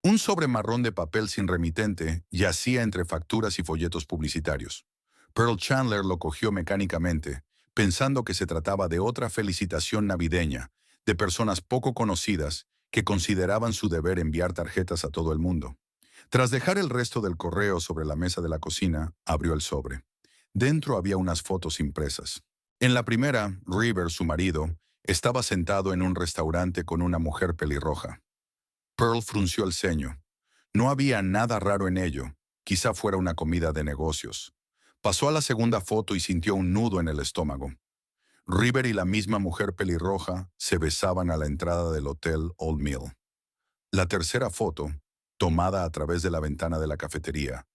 Un sobre marrón de papel sin remitente yacía entre facturas y folletos publicitarios. Pearl Chandler lo cogió mecánicamente, pensando que se trataba de otra felicitación navideña, de personas poco conocidas que consideraban su deber enviar tarjetas a todo el mundo. Tras dejar el resto del correo sobre la mesa de la cocina, abrió el sobre. Dentro había unas fotos impresas. En la primera, River, su marido, estaba sentado en un restaurante con una mujer pelirroja. Pearl frunció el ceño. No había nada raro en ello. Quizá fuera una comida de negocios. Pasó a la segunda foto y sintió un nudo en el estómago. River y la misma mujer pelirroja se besaban a la entrada del hotel Old Mill. La tercera foto, tomada a través de la ventana de la cafetería,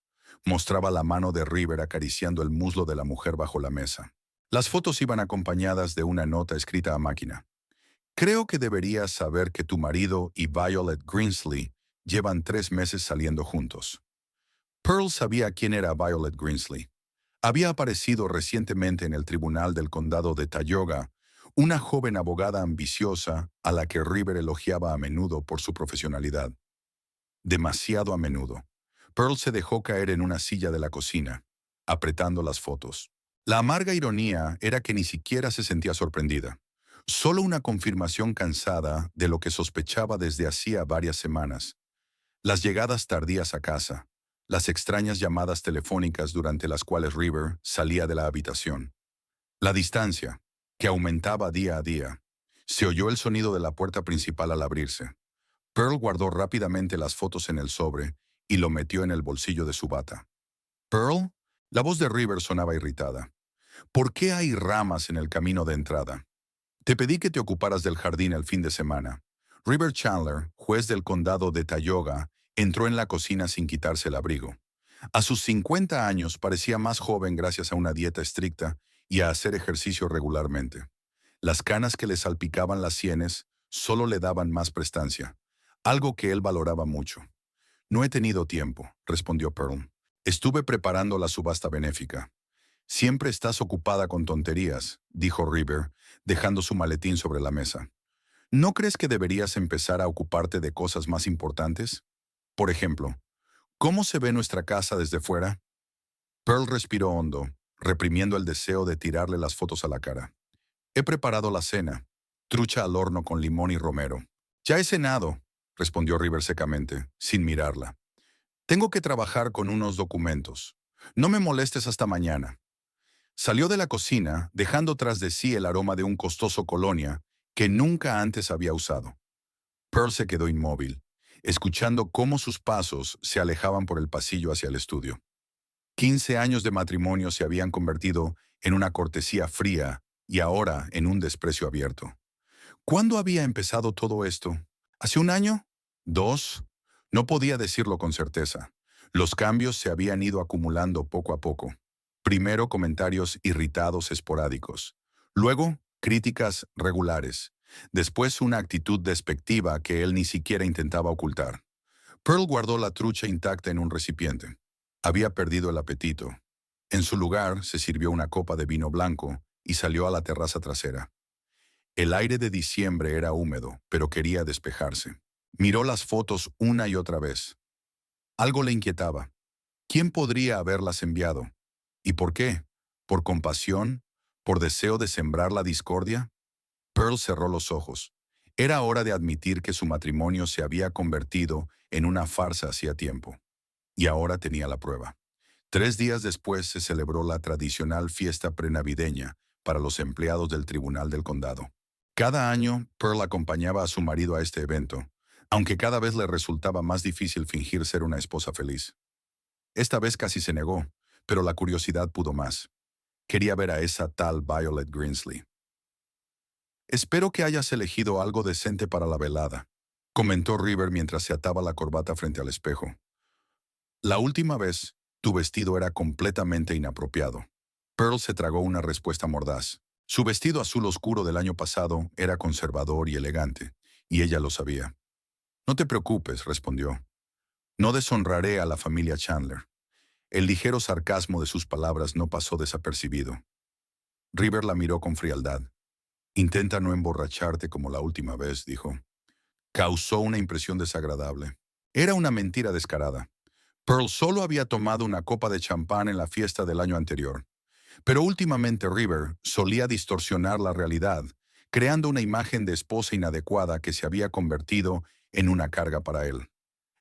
mostraba la mano de River acariciando el muslo de la mujer bajo la mesa. Las fotos iban acompañadas de una nota escrita a máquina. Creo que deberías saber que tu marido y Violet Greensley llevan 3 meses saliendo juntos. Pearl sabía quién era Violet Greensley. Había aparecido recientemente en el tribunal del condado de Tioga, una joven abogada ambiciosa a la que River elogiaba a menudo por su profesionalidad. Demasiado a menudo. Pearl se dejó caer en una silla de la cocina, apretando las fotos. La amarga ironía era que ni siquiera se sentía sorprendida. Solo una confirmación cansada de lo que sospechaba desde hacía varias semanas. Las llegadas tardías a casa, las extrañas llamadas telefónicas durante las cuales River salía de la habitación. La distancia, que aumentaba día a día. Se oyó el sonido de la puerta principal al abrirse. Pearl guardó rápidamente las fotos en el sobre y lo metió en el bolsillo de su bata. ¿Pearl? La voz de River sonaba irritada. ¿Por qué hay ramas en el camino de entrada? Te pedí que te ocuparas del jardín el fin de semana. River Chandler, juez del condado de Tioga, entró en la cocina sin quitarse el abrigo. A sus 50 años parecía más joven gracias a una dieta estricta y a hacer ejercicio regularmente. Las canas que le salpicaban las sienes solo le daban más prestancia, algo que él valoraba mucho. No he tenido tiempo, respondió Pearl. Estuve preparando la subasta benéfica. Siempre estás ocupada con tonterías, dijo River, dejando su maletín sobre la mesa. ¿No crees que deberías empezar a ocuparte de cosas más importantes? Por ejemplo, ¿cómo se ve nuestra casa desde fuera? Pearl respiró hondo, reprimiendo el deseo de tirarle las fotos a la cara. He preparado la cena, trucha al horno con limón y romero. Ya he cenado, respondió River secamente, sin mirarla. Tengo que trabajar con unos documentos. No me molestes hasta mañana. Salió de la cocina, dejando tras de sí el aroma de un costoso colonia que nunca antes había usado. Pearl se quedó inmóvil, escuchando cómo sus pasos se alejaban por el pasillo hacia el estudio. 15 años de matrimonio se habían convertido en una cortesía fría y ahora en un desprecio abierto. ¿Cuándo había empezado todo esto? ¿Hace un año? ¿2? No podía decirlo con certeza. Los cambios se habían ido acumulando poco a poco. Primero comentarios irritados esporádicos. Luego críticas regulares. Después una actitud despectiva que él ni siquiera intentaba ocultar. Pearl guardó la trucha intacta en un recipiente. Había perdido el apetito. En su lugar se sirvió una copa de vino blanco y salió a la terraza trasera. El aire de diciembre era húmedo, pero quería despejarse. Miró las fotos una y otra vez. Algo le inquietaba. ¿Quién podría haberlas enviado? ¿Y por qué? ¿Por compasión? ¿Por deseo de sembrar la discordia? Pearl cerró los ojos. Era hora de admitir que su matrimonio se había convertido en una farsa hacía tiempo. Y ahora tenía la prueba. 3 días después se celebró la tradicional fiesta prenavideña para los empleados del Tribunal del Condado. Cada año, Pearl acompañaba a su marido a este evento, aunque cada vez le resultaba más difícil fingir ser una esposa feliz. Esta vez casi se negó, pero la curiosidad pudo más. Quería ver a esa tal Violet Greensley. Espero que hayas elegido algo decente para la velada, comentó River mientras se ataba la corbata frente al espejo. La última vez, tu vestido era completamente inapropiado. Pearl se tragó una respuesta mordaz. Su vestido azul oscuro del año pasado era conservador y elegante, y ella lo sabía. No te preocupes, respondió. No deshonraré a la familia Chandler. El ligero sarcasmo de sus palabras no pasó desapercibido. River la miró con frialdad. Intenta no emborracharte como la última vez, dijo. Causó una impresión desagradable. Era una mentira descarada. Pearl solo había tomado una copa de champán en la fiesta del año anterior. Pero últimamente River solía distorsionar la realidad, creando una imagen de esposa inadecuada que se había convertido en una carga para él.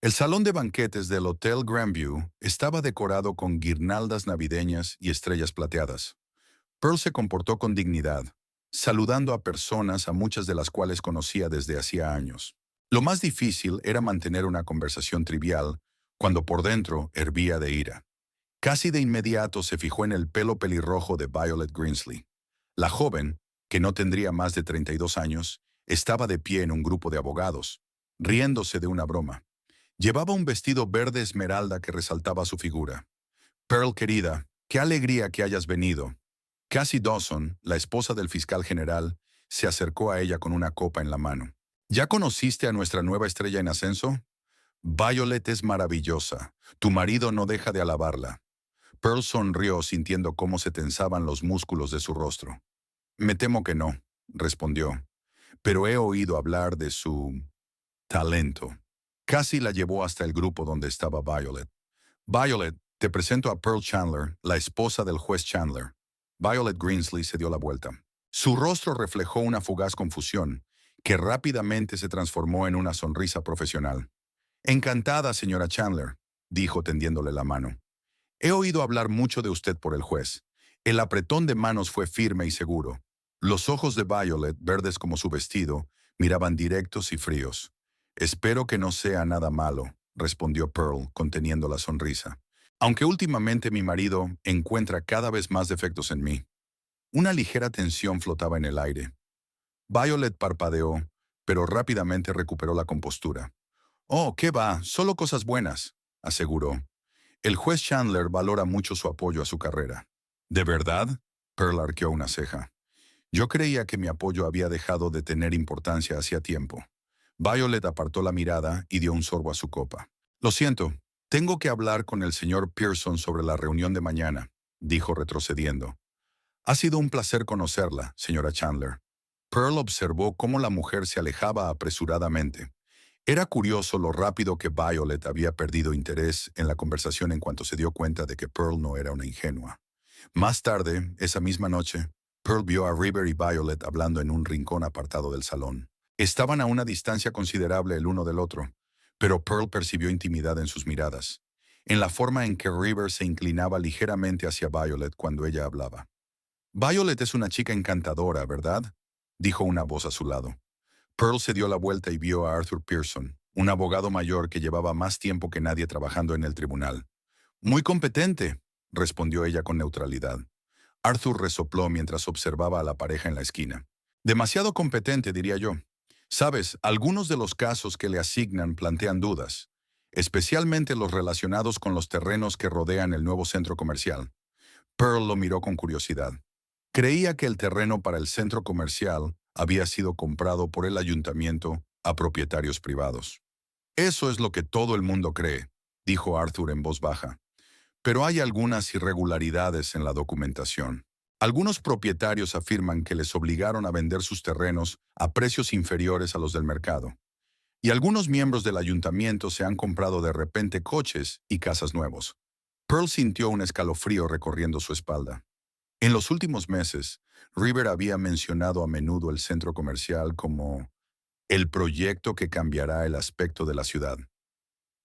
El salón de banquetes del Hotel Grandview estaba decorado con guirnaldas navideñas y estrellas plateadas. Pearl se comportó con dignidad, saludando a personas a muchas de las cuales conocía desde hacía años. Lo más difícil era mantener una conversación trivial cuando por dentro hervía de ira. Casi de inmediato se fijó en el pelo pelirrojo de Violet Greensley. La joven, que no tendría más de 32 años, estaba de pie en un grupo de abogados, riéndose de una broma. Llevaba un vestido verde esmeralda que resaltaba su figura. Pearl, querida, qué alegría que hayas venido. Cassie Dawson, la esposa del fiscal general, se acercó a ella con una copa en la mano. ¿Ya conociste a nuestra nueva estrella en ascenso? Violet es maravillosa. Tu marido no deja de alabarla. Pearl sonrió sintiendo cómo se tensaban los músculos de su rostro. Me temo que no, respondió, pero he oído hablar de su talento. Cassie la llevó hasta el grupo donde estaba Violet. Violet, te presento a Pearl Chandler, la esposa del juez Chandler. Violet Greensley se dio la vuelta. Su rostro reflejó una fugaz confusión, que rápidamente se transformó en una sonrisa profesional. Encantada, señora Chandler, dijo tendiéndole la mano. He oído hablar mucho de usted por el juez. El apretón de manos fue firme y seguro. Los ojos de Violet, verdes como su vestido, miraban directos y fríos. Espero que no sea nada malo, respondió Pearl, conteniendo la sonrisa. Aunque últimamente mi marido encuentra cada vez más defectos en mí. Una ligera tensión flotaba en el aire. Violet parpadeó, pero rápidamente recuperó la compostura. Oh, ¿qué va? Solo cosas buenas, aseguró. El juez Chandler valora mucho su apoyo a su carrera. ¿De verdad? Pearl arqueó una ceja. Yo creía que mi apoyo había dejado de tener importancia hacía tiempo. Violet apartó la mirada y dio un sorbo a su copa. Lo siento, tengo que hablar con el señor Pearson sobre la reunión de mañana, dijo retrocediendo. Ha sido un placer conocerla, señora Chandler. Pearl observó cómo la mujer se alejaba apresuradamente. Era curioso lo rápido que Violet había perdido interés en la conversación en cuanto se dio cuenta de que Pearl no era una ingenua. Más tarde, esa misma noche, Pearl vio a River y Violet hablando en un rincón apartado del salón. Estaban a una distancia considerable el uno del otro, pero Pearl percibió intimidad en sus miradas, en la forma en que River se inclinaba ligeramente hacia Violet cuando ella hablaba. Violet es una chica encantadora, ¿verdad?, dijo una voz a su lado. Pearl se dio la vuelta y vio a Arthur Pearson, un abogado mayor que llevaba más tiempo que nadie trabajando en el tribunal. Muy competente, respondió ella con neutralidad. Arthur resopló mientras observaba a la pareja en la esquina. Demasiado competente, diría yo. Sabes, algunos de los casos que le asignan plantean dudas, especialmente los relacionados con los terrenos que rodean el nuevo centro comercial. Pearl lo miró con curiosidad. Creía que el terreno para el centro comercial había sido comprado por el ayuntamiento a propietarios privados. Eso es lo que todo el mundo cree, dijo Arthur en voz baja. Pero hay algunas irregularidades en la documentación. Algunos propietarios afirman que les obligaron a vender sus terrenos a precios inferiores a los del mercado. Y algunos miembros del ayuntamiento se han comprado de repente coches y casas nuevos. Pearl sintió un escalofrío recorriendo su espalda. En los últimos meses, River había mencionado a menudo el centro comercial como el proyecto que cambiará el aspecto de la ciudad.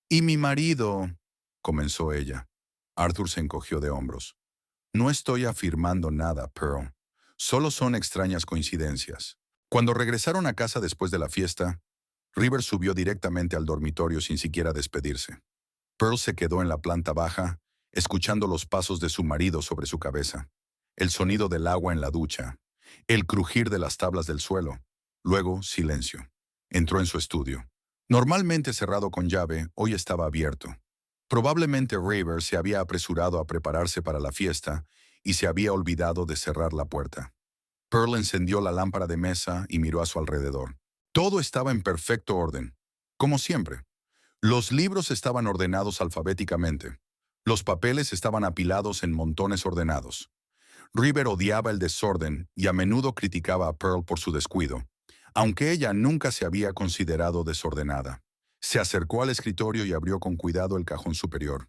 «Y mi marido», comenzó ella. Arthur se encogió de hombros. «No estoy afirmando nada, Pearl. Solo son extrañas coincidencias». Cuando regresaron a casa después de la fiesta, River subió directamente al dormitorio sin siquiera despedirse. Pearl se quedó en la planta baja, escuchando los pasos de su marido sobre su cabeza, el sonido del agua en la ducha, el crujir de las tablas del suelo. Luego, silencio. Entró en su estudio. Normalmente cerrado con llave, hoy estaba abierto. Probablemente River se había apresurado a prepararse para la fiesta y se había olvidado de cerrar la puerta. Pearl encendió la lámpara de mesa y miró a su alrededor. Todo estaba en perfecto orden, como siempre. Los libros estaban ordenados alfabéticamente. Los papeles estaban apilados en montones ordenados. River odiaba el desorden y a menudo criticaba a Pearl por su descuido, aunque ella nunca se había considerado desordenada. Se acercó al escritorio y abrió con cuidado el cajón superior.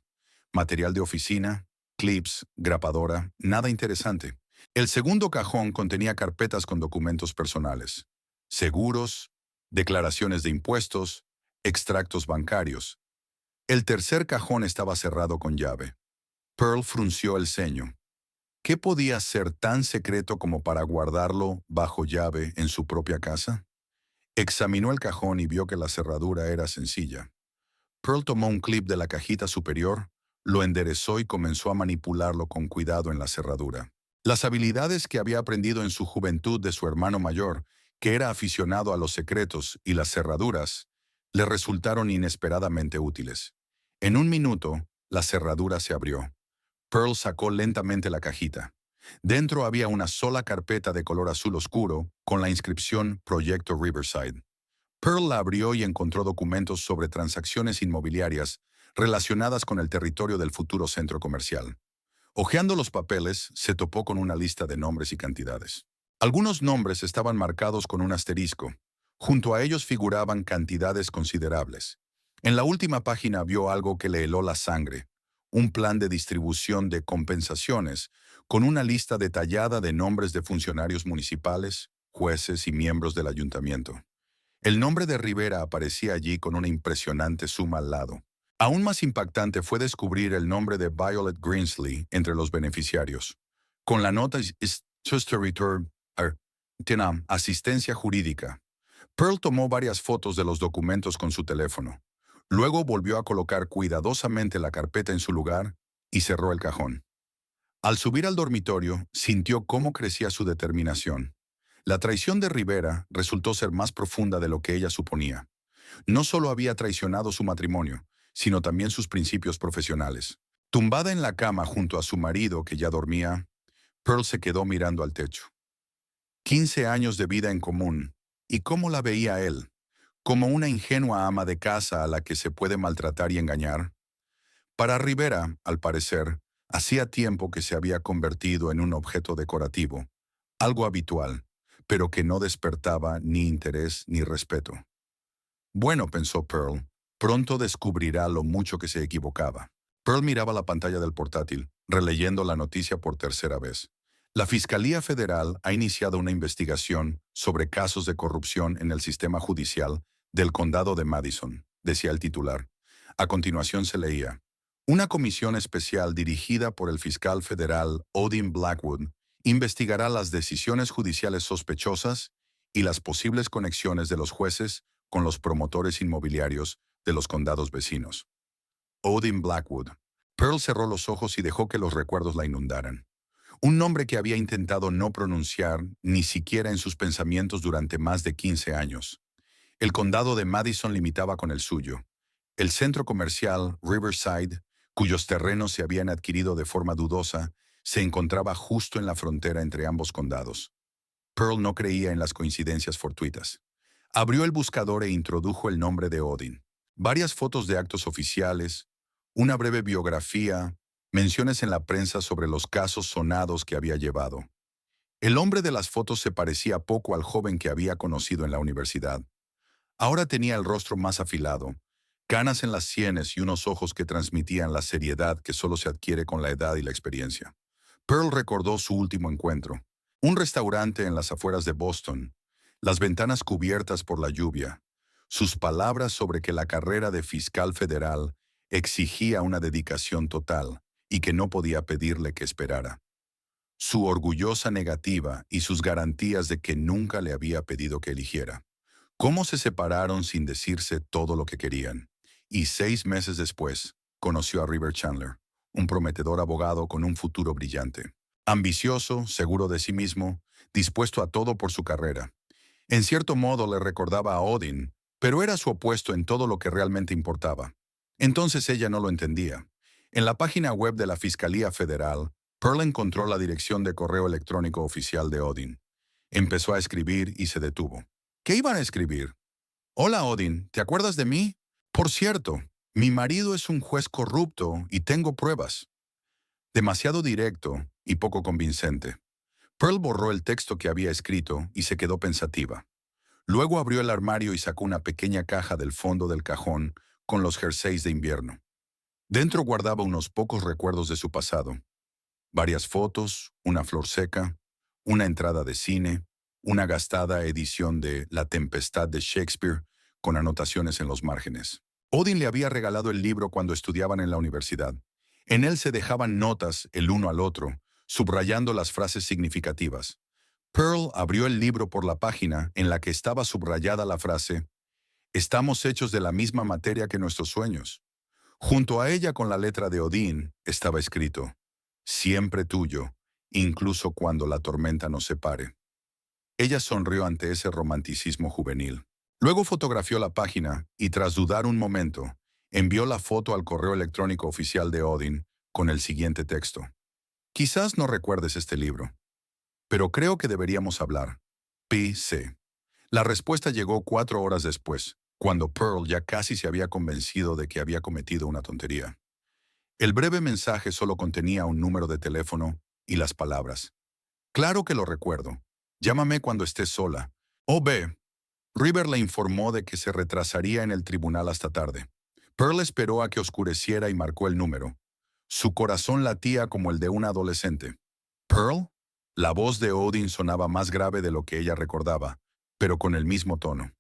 Material de oficina, clips, grapadora, nada interesante. El segundo cajón contenía carpetas con documentos personales, seguros, declaraciones de impuestos, extractos bancarios. El tercer cajón estaba cerrado con llave. Pearl frunció el ceño. ¿Qué podía ser tan secreto como para guardarlo bajo llave en su propia casa? Examinó el cajón y vio que la cerradura era sencilla. Pearl tomó un clip de la cajita superior, lo enderezó y comenzó a manipularlo con cuidado en la cerradura. Las habilidades que había aprendido en su juventud de su hermano mayor, que era aficionado a los secretos y las cerraduras, le resultaron inesperadamente útiles. En un minuto, la cerradura se abrió. Pearl sacó lentamente la cajita. Dentro había una sola carpeta de color azul oscuro con la inscripción Proyecto Riverside. Pearl la abrió y encontró documentos sobre transacciones inmobiliarias relacionadas con el territorio del futuro centro comercial. Hojeando los papeles, se topó con una lista de nombres y cantidades. Algunos nombres estaban marcados con un asterisco. Junto a ellos figuraban cantidades considerables. En la última página vio algo que le heló la sangre: un plan de distribución de compensaciones con una lista detallada de nombres de funcionarios municipales, jueces y miembros del ayuntamiento. El nombre de Rivera aparecía allí con una impresionante suma al lado. Aún más impactante fue descubrir el nombre de Violet Greensley entre los beneficiarios. Con la nota tiene asistencia jurídica. Pearl tomó varias fotos de los documentos con su teléfono. Luego volvió a colocar cuidadosamente la carpeta en su lugar y cerró el cajón. Al subir al dormitorio, sintió cómo crecía su determinación. La traición de Rivera resultó ser más profunda de lo que ella suponía. No solo había traicionado su matrimonio, sino también sus principios profesionales. Tumbada en la cama junto a su marido, que ya dormía, Pearl se quedó mirando al techo. 15 años de vida en común, ¿y cómo la veía él? ¿Como una ingenua ama de casa a la que se puede maltratar y engañar? Para Rivera, al parecer, hacía tiempo que se había convertido en un objeto decorativo, algo habitual, pero que no despertaba ni interés ni respeto. Bueno, pensó Pearl, pronto descubrirá lo mucho que se equivocaba. Pearl miraba la pantalla del portátil, releyendo la noticia por tercera vez. La Fiscalía Federal ha iniciado una investigación sobre casos de corrupción en el sistema judicial del condado de Madison, decía el titular. A continuación se leía: una comisión especial dirigida por el fiscal federal Odin Blackwood investigará las decisiones judiciales sospechosas y las posibles conexiones de los jueces con los promotores inmobiliarios de los condados vecinos. Odin Blackwood. Pearl cerró los ojos y dejó que los recuerdos la inundaran. Un nombre que había intentado no pronunciar ni siquiera en sus pensamientos durante más de 15 años. El condado de Madison limitaba con el suyo. El centro comercial Riverside, cuyos terrenos se habían adquirido de forma dudosa, se encontraba justo en la frontera entre ambos condados. Pearl no creía en las coincidencias fortuitas. Abrió el buscador e introdujo el nombre de Odin. Varias fotos de actos oficiales, una breve biografía, menciones en la prensa sobre los casos sonados que había llevado. El hombre de las fotos se parecía poco al joven que había conocido en la universidad. Ahora tenía el rostro más afilado, canas en las sienes y unos ojos que transmitían la seriedad que solo se adquiere con la edad y la experiencia. Pearl recordó su último encuentro. Un restaurante en las afueras de Boston, las ventanas cubiertas por la lluvia, sus palabras sobre que la carrera de fiscal federal exigía una dedicación total y que no podía pedirle que esperara. Su orgullosa negativa y sus garantías de que nunca le había pedido que eligiera. Cómo se separaron sin decirse todo lo que querían. Y 6 meses después, conoció a River Chandler, un prometedor abogado con un futuro brillante. Ambicioso, seguro de sí mismo, dispuesto a todo por su carrera. En cierto modo le recordaba a Odin, pero era su opuesto en todo lo que realmente importaba. Entonces ella no lo entendía. En la página web de la Fiscalía Federal, Pearl encontró la dirección de correo electrónico oficial de Odin. Empezó a escribir y se detuvo. ¿Qué iban a escribir? Hola Odin, ¿te acuerdas de mí? Por cierto, mi marido es un juez corrupto y tengo pruebas. Demasiado directo y poco convincente. Pearl borró el texto que había escrito y se quedó pensativa. Luego abrió el armario y sacó una pequeña caja del fondo del cajón con los jerseys de invierno. Dentro guardaba unos pocos recuerdos de su pasado. Varias fotos, una flor seca, una entrada de cine, una gastada edición de La Tempestad de Shakespeare con anotaciones en los márgenes. Odin le había regalado el libro cuando estudiaban en la universidad. En él se dejaban notas el uno al otro, subrayando las frases significativas. Pearl abrió el libro por la página en la que estaba subrayada la frase «Estamos hechos de la misma materia que nuestros sueños». Junto a ella, con la letra de Odín, estaba escrito «Siempre tuyo, incluso cuando la tormenta nos separe». Ella sonrió ante ese romanticismo juvenil. Luego fotografió la página y, tras dudar un momento, envió la foto al correo electrónico oficial de Odin con el siguiente texto. «Quizás no recuerdes este libro, pero creo que deberíamos hablar. P.C.». La respuesta llegó 4 horas después, cuando Pearl ya casi se había convencido de que había cometido una tontería. El breve mensaje solo contenía un número de teléfono y las palabras: «Claro que lo recuerdo. Llámame cuando estés sola». O.B. River le informó de que se retrasaría en el tribunal hasta tarde. Pearl esperó a que oscureciera y marcó el número. Su corazón latía como el de una adolescente. «¿Pearl?». La voz de Odin sonaba más grave de lo que ella recordaba, pero con el mismo tono.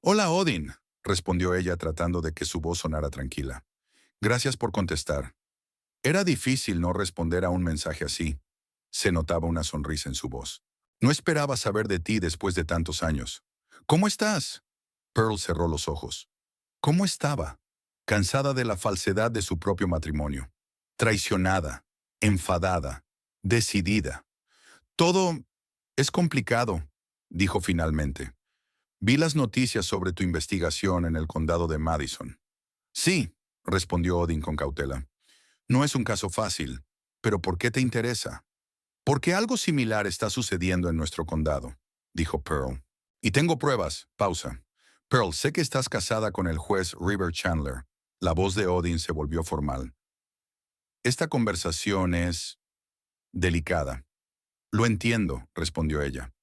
«Hola, Odin», respondió ella tratando de que su voz sonara tranquila. «Gracias por contestar». Era difícil no responder a un mensaje así. Se notaba una sonrisa en su voz. «No esperaba saber de ti después de tantos años. ¿Cómo estás?». Pearl cerró los ojos. ¿Cómo estaba? Cansada de la falsedad de su propio matrimonio. Traicionada, enfadada, decidida. «Todo es complicado», dijo finalmente. «Vi las noticias sobre tu investigación en el condado de Madison». «Sí», respondió Odin con cautela. «No es un caso fácil, pero ¿por qué te interesa?». «Porque algo similar está sucediendo en nuestro condado», dijo Pearl. «Y tengo pruebas». Pausa. «Pearl, sé que estás casada con el juez River Chandler». La voz de Odin se volvió formal. «Esta conversación es delicada». «Lo entiendo», respondió ella.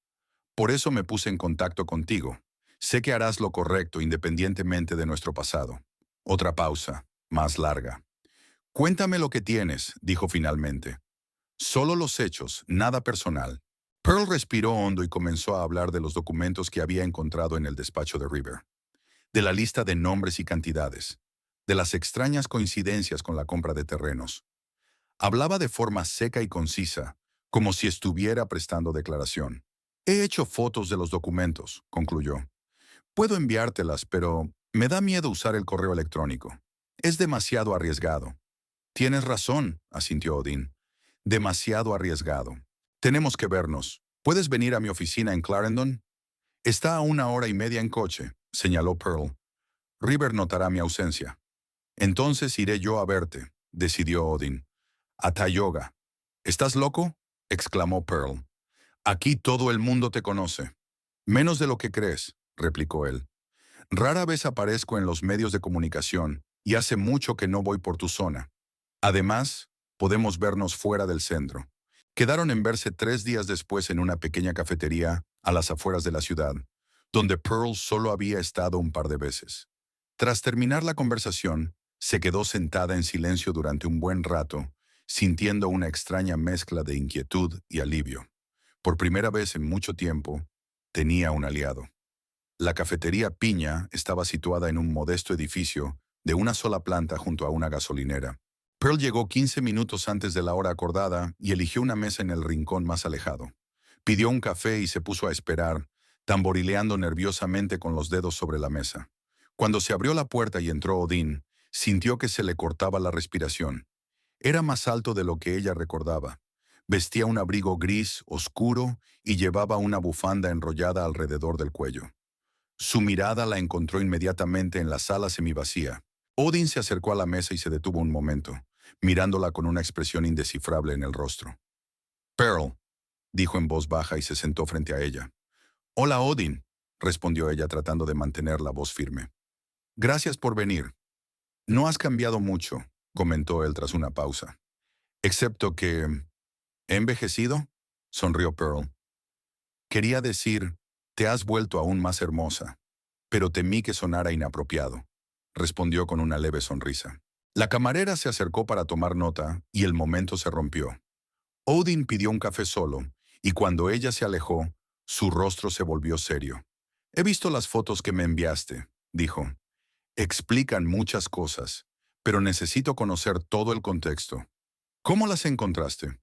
«Por eso me puse en contacto contigo. Sé que harás lo correcto independientemente de nuestro pasado». Otra pausa, más larga. «Cuéntame lo que tienes», dijo finalmente. «Solo los hechos, nada personal». Pearl respiró hondo y comenzó a hablar de los documentos que había encontrado en el despacho de River, de la lista de nombres y cantidades, de las extrañas coincidencias con la compra de terrenos. Hablaba de forma seca y concisa, como si estuviera prestando declaración. «He hecho fotos de los documentos», concluyó. «Puedo enviártelas, pero me da miedo usar el correo electrónico. Es demasiado arriesgado». «Tienes razón», asintió Odin. «Demasiado arriesgado. Tenemos que vernos. ¿Puedes venir a mi oficina en Clarendon?» «Está a 1 hora y media en coche», señaló Pearl. «River notará mi ausencia». «Entonces iré yo a verte», decidió Odin. «A Tioga». «¿Estás loco?», exclamó Pearl. «Aquí todo el mundo te conoce». «Menos de lo que crees», replicó él. «Rara vez aparezco en los medios de comunicación y hace mucho que no voy por tu zona. Además, podemos vernos fuera del centro». Quedaron en verse 3 días después en una pequeña cafetería a las afueras de la ciudad, donde Pearl solo había estado un par de veces. Tras terminar la conversación, se quedó sentada en silencio durante un buen rato, sintiendo una extraña mezcla de inquietud y alivio. Por primera vez en mucho tiempo, tenía un aliado. La cafetería Piña estaba situada en un modesto edificio de una sola planta junto a una gasolinera. Pearl llegó 15 minutos antes de la hora acordada y eligió una mesa en el rincón más alejado. Pidió un café y se puso a esperar, tamborileando nerviosamente con los dedos sobre la mesa. Cuando se abrió la puerta y entró Odin, sintió que se le cortaba la respiración. Era más alto de lo que ella recordaba. Vestía un abrigo gris, oscuro, y llevaba una bufanda enrollada alrededor del cuello. Su mirada la encontró inmediatamente en la sala semivacía. Odin se acercó a la mesa y se detuvo un momento, mirándola con una expresión indescifrable en el rostro. «Pearl», dijo en voz baja y se sentó frente a ella. «Hola, Odin», respondió ella tratando de mantener la voz firme. «Gracias por venir». «No has cambiado mucho», comentó él tras una pausa. «Excepto que... ¿he envejecido?», sonrió Pearl. «Quería decir, Te has vuelto aún más hermosa. Pero temí que sonara inapropiado, respondió con una leve sonrisa. La camarera se acercó para tomar nota y el momento se rompió. Odin pidió un café solo, y cuando ella se alejó, su rostro se volvió serio. He visto las fotos que me enviaste, dijo. Explican muchas cosas, pero necesito conocer todo el contexto. ¿Cómo las encontraste?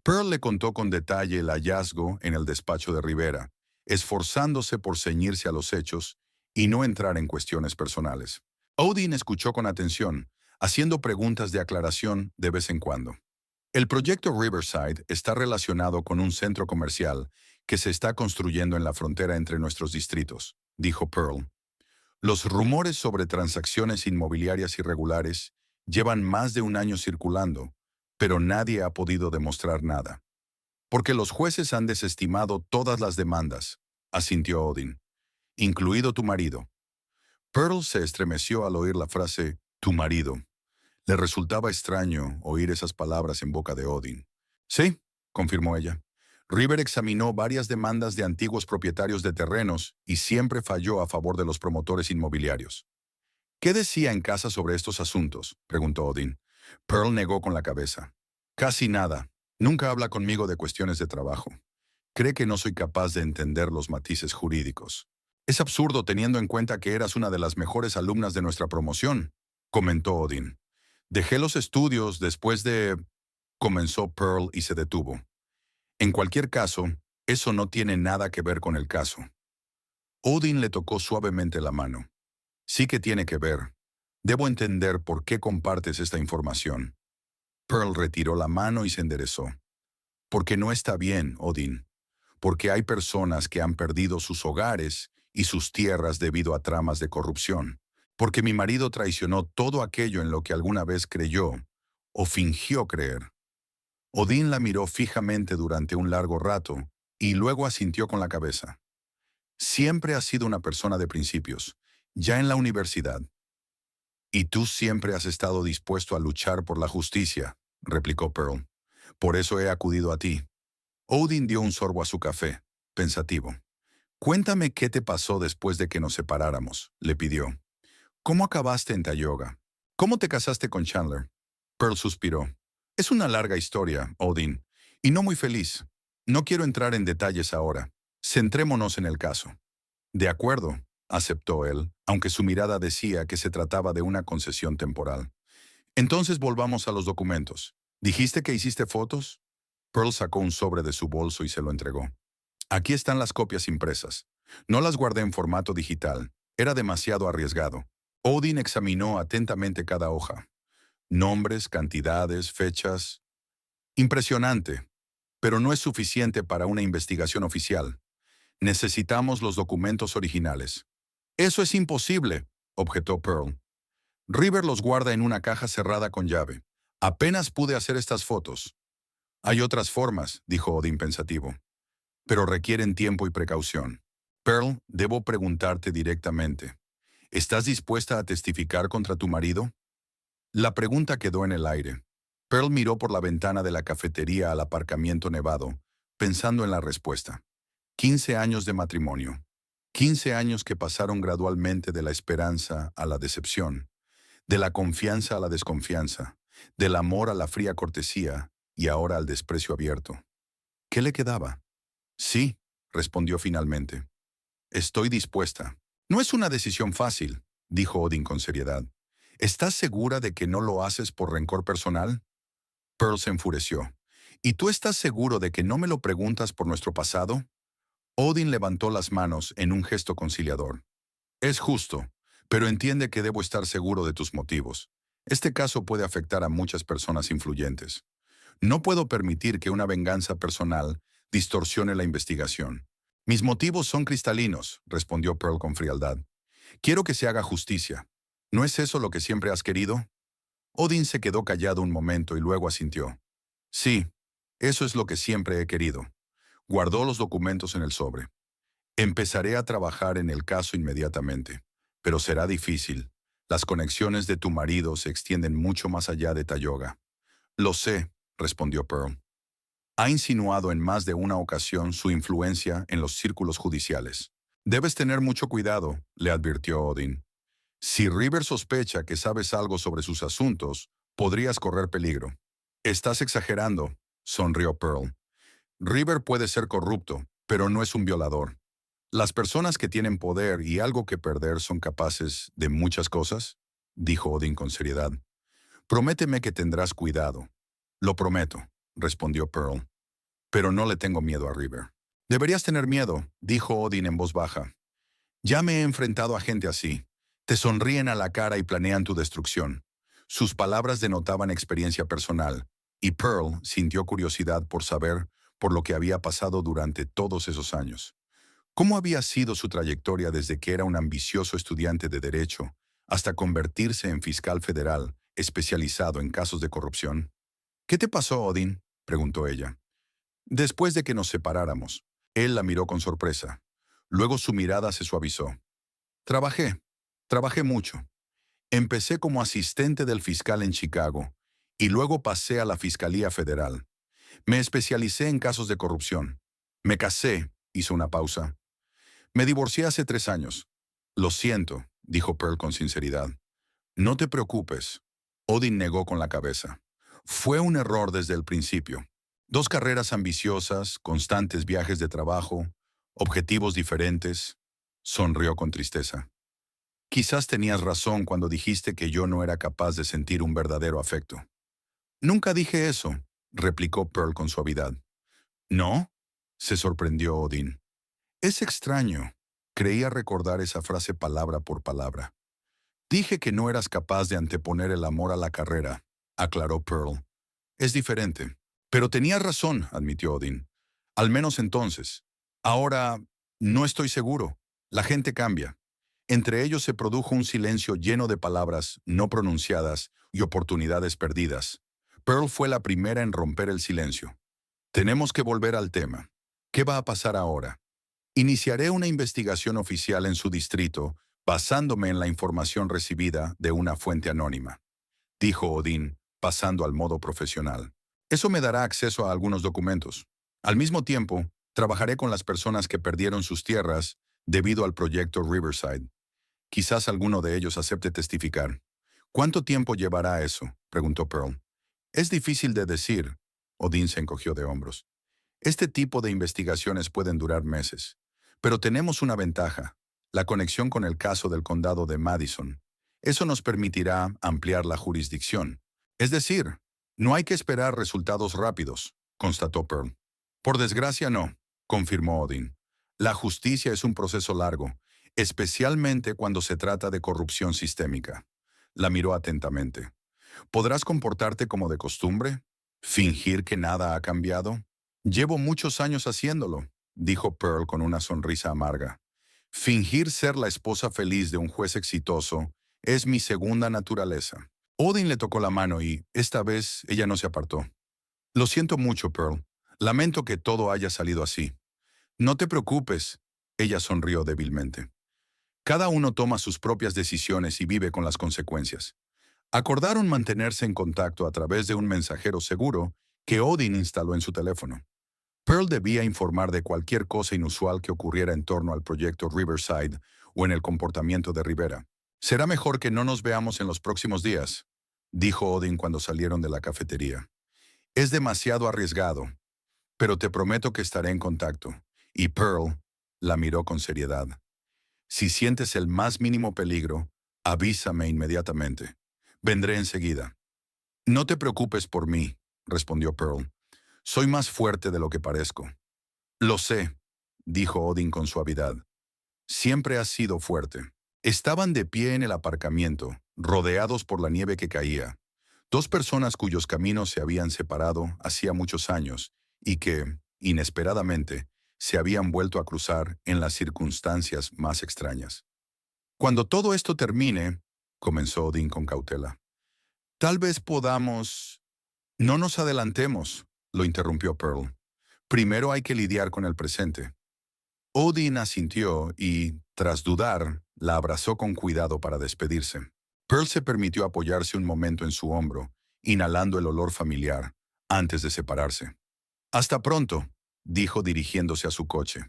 Pearl le contó con detalle el hallazgo en el despacho de Rivera, esforzándose por ceñirse a los hechos y no entrar en cuestiones personales. Odin escuchó con atención, haciendo preguntas de aclaración de vez en cuando. El proyecto Riverside está relacionado con un centro comercial que se está construyendo en la frontera entre nuestros distritos, dijo Pearl. Los rumores sobre transacciones inmobiliarias irregulares llevan más de un año circulando, pero nadie ha podido demostrar nada. Porque los jueces han desestimado todas las demandas, asintió Odin, incluido tu marido. Pearl se estremeció al oír la frase «tu marido». Le resultaba extraño oír esas palabras en boca de Odin. Sí, confirmó ella. River examinó varias demandas de antiguos propietarios de terrenos y siempre falló a favor de los promotores inmobiliarios. ¿Qué decía en casa sobre estos asuntos?, preguntó Odin. Pearl negó con la cabeza. Casi nada. Nunca habla conmigo de cuestiones de trabajo. Cree que no soy capaz de entender los matices jurídicos. Es absurdo teniendo en cuenta que eras una de las mejores alumnas de nuestra promoción, comentó Odin. Dejé los estudios después de... comenzó Pearl y se detuvo. En cualquier caso, eso no tiene nada que ver con el caso. Odin le tocó suavemente la mano. Sí que tiene que ver. Debo entender por qué compartes esta información. Pearl retiró la mano y se enderezó. Porque no está bien, Odin. Porque hay personas que han perdido sus hogares y sus tierras debido a tramas de corrupción. Porque mi marido traicionó todo aquello en lo que alguna vez creyó o fingió creer. Odin la miró fijamente durante un largo rato y luego asintió con la cabeza. Siempre has sido una persona de principios, ya en la universidad. Y tú siempre has estado dispuesto a luchar por la justicia, replicó Pearl. Por eso he acudido a ti. Odin dio un sorbo a su café, pensativo. Cuéntame qué te pasó después de que nos separáramos, le pidió. ¿Cómo acabaste en Tioga? ¿Cómo te casaste con Chandler? Pearl suspiró. Es una larga historia, Odin, y no muy feliz. No quiero entrar en detalles ahora. Centrémonos en el caso. De acuerdo, aceptó él, aunque su mirada decía que se trataba de una concesión temporal. Entonces volvamos a los documentos. ¿Dijiste que hiciste fotos? Pearl sacó un sobre de su bolso y se lo entregó. Aquí están las copias impresas. No las guardé en formato digital. Era demasiado arriesgado. Odin examinó atentamente cada hoja. Nombres, cantidades, fechas. Impresionante, pero no es suficiente para una investigación oficial. Necesitamos los documentos originales. Eso es imposible, objetó Pearl. River los guarda en una caja cerrada con llave. Apenas pude hacer estas fotos. Hay otras formas, dijo Odin pensativo, pero requieren tiempo y precaución. Pearl, debo preguntarte directamente. ¿Estás dispuesta a testificar contra tu marido? La pregunta quedó en el aire. Pearl miró por la ventana de la cafetería al aparcamiento nevado, pensando en la respuesta. 15 años de matrimonio. 15 años que pasaron gradualmente de la esperanza a la decepción, de la confianza a la desconfianza, del amor a la fría cortesía y ahora al desprecio abierto. ¿Qué le quedaba? Sí, respondió finalmente. Estoy dispuesta. No es una decisión fácil, dijo Odin con seriedad. ¿Estás segura de que no lo haces por rencor personal? Pearl se enfureció. ¿Y tú estás seguro de que no me lo preguntas por nuestro pasado? Odin levantó las manos en un gesto conciliador. Es justo, pero entiende que debo estar seguro de tus motivos. Este caso puede afectar a muchas personas influyentes. No puedo permitir que una venganza personal distorsione la investigación. Mis motivos son cristalinos, respondió Pearl con frialdad. Quiero que se haga justicia. ¿No es eso lo que siempre has querido? Odin se quedó callado un momento y luego asintió. Sí, eso es lo que siempre he querido. Guardó los documentos en el sobre. Empezaré a trabajar en el caso inmediatamente, pero será difícil. Las conexiones de tu marido se extienden mucho más allá de Tioga. Lo sé, respondió Pearl. Ha insinuado en más de una ocasión su influencia en los círculos judiciales. Debes tener mucho cuidado, le advirtió Odin. Si River sospecha que sabes algo sobre sus asuntos, podrías correr peligro. Estás exagerando, sonrió Pearl. River puede ser corrupto, pero no es un violador. Las personas que tienen poder y algo que perder son capaces de muchas cosas, dijo Odin con seriedad. Prométeme que tendrás cuidado. Lo prometo, respondió Pearl. Pero no le tengo miedo a River. Deberías tener miedo, dijo Odin en voz baja. Ya me he enfrentado a gente así. Te sonríen a la cara y planean tu destrucción. Sus palabras denotaban experiencia personal, y Pearl sintió curiosidad por saber por lo que había pasado durante todos esos años. ¿Cómo había sido su trayectoria desde que era un ambicioso estudiante de Derecho hasta convertirse en fiscal federal especializado en casos de corrupción? ¿Qué te pasó, Odin?, preguntó ella. Después de que nos separáramos, él la miró con sorpresa. Luego su mirada se suavizó. Trabajé mucho. Empecé como asistente del fiscal en Chicago y luego pasé a la Fiscalía Federal. Me especialicé en casos de corrupción. Me casé, hizo una pausa. Me divorcié hace 3 años. Lo siento, dijo Pearl con sinceridad. No te preocupes. Odin negó con la cabeza. Fue un error desde el principio. 2 carreras ambiciosas, constantes viajes de trabajo, objetivos diferentes. Sonrió con tristeza. Quizás tenías razón cuando dijiste que yo no era capaz de sentir un verdadero afecto. Nunca dije eso, replicó Pearl con suavidad. ¿No? Se sorprendió Odin. Es extraño. Creía recordar esa frase palabra por palabra. Dije que no eras capaz de anteponer el amor a la carrera, aclaró Pearl. Es diferente. Pero tenías razón, admitió Odin. Al menos entonces. Ahora, no estoy seguro. La gente cambia. Entre ellos se produjo un silencio lleno de palabras no pronunciadas y oportunidades perdidas. Pearl fue la primera en romper el silencio. Tenemos que volver al tema. ¿Qué va a pasar ahora? Iniciaré una investigación oficial en su distrito basándome en la información recibida de una fuente anónima, dijo Odin, pasando al modo profesional. Eso me dará acceso a algunos documentos. Al mismo tiempo, trabajaré con las personas que perdieron sus tierras debido al proyecto Riverside. Quizás alguno de ellos acepte testificar. ¿Cuánto tiempo llevará eso?, preguntó Pearl. Es difícil de decir. Odin se encogió de hombros. Este tipo de investigaciones pueden durar meses. Pero tenemos una ventaja, la conexión con el caso del condado de Madison. Eso nos permitirá ampliar la jurisdicción. Es decir, no hay que esperar resultados rápidos, constató Pearl. Por desgracia no, confirmó Odin. La justicia es un proceso largo, especialmente cuando se trata de corrupción sistémica. La miró atentamente. ¿Podrás comportarte como de costumbre? ¿Fingir que nada ha cambiado? Llevo muchos años haciéndolo, dijo Pearl con una sonrisa amarga. Fingir ser la esposa feliz de un juez exitoso es mi segunda naturaleza. Odin le tocó la mano y, esta vez, ella no se apartó. Lo siento mucho, Pearl. Lamento que todo haya salido así. No te preocupes, ella sonrió débilmente. Cada uno toma sus propias decisiones y vive con las consecuencias. Acordaron mantenerse en contacto a través de un mensajero seguro que Odin instaló en su teléfono. Pearl debía informar de cualquier cosa inusual que ocurriera en torno al proyecto Riverside o en el comportamiento de Rivera. Será mejor que no nos veamos en los próximos días, dijo Odin cuando salieron de la cafetería. Es demasiado arriesgado, pero te prometo que estaré en contacto. Y Pearl la miró con seriedad. Si sientes el más mínimo peligro, avísame inmediatamente. Vendré enseguida. No te preocupes por mí, respondió Pearl. Soy más fuerte de lo que parezco. Lo sé, dijo Odin con suavidad. Siempre has sido fuerte. Estaban de pie en el aparcamiento, rodeados por la nieve que caía. 2 personas cuyos caminos se habían separado hacía muchos años y que, inesperadamente, se habían vuelto a cruzar en las circunstancias más extrañas. Cuando todo esto termine, comenzó Odin con cautela, tal vez podamos... No nos adelantemos, lo interrumpió Pearl. Primero hay que lidiar con el presente. Odin asintió y, tras dudar, la abrazó con cuidado para despedirse. Pearl se permitió apoyarse un momento en su hombro, inhalando el olor familiar, antes de separarse. Hasta pronto, dijo dirigiéndose a su coche.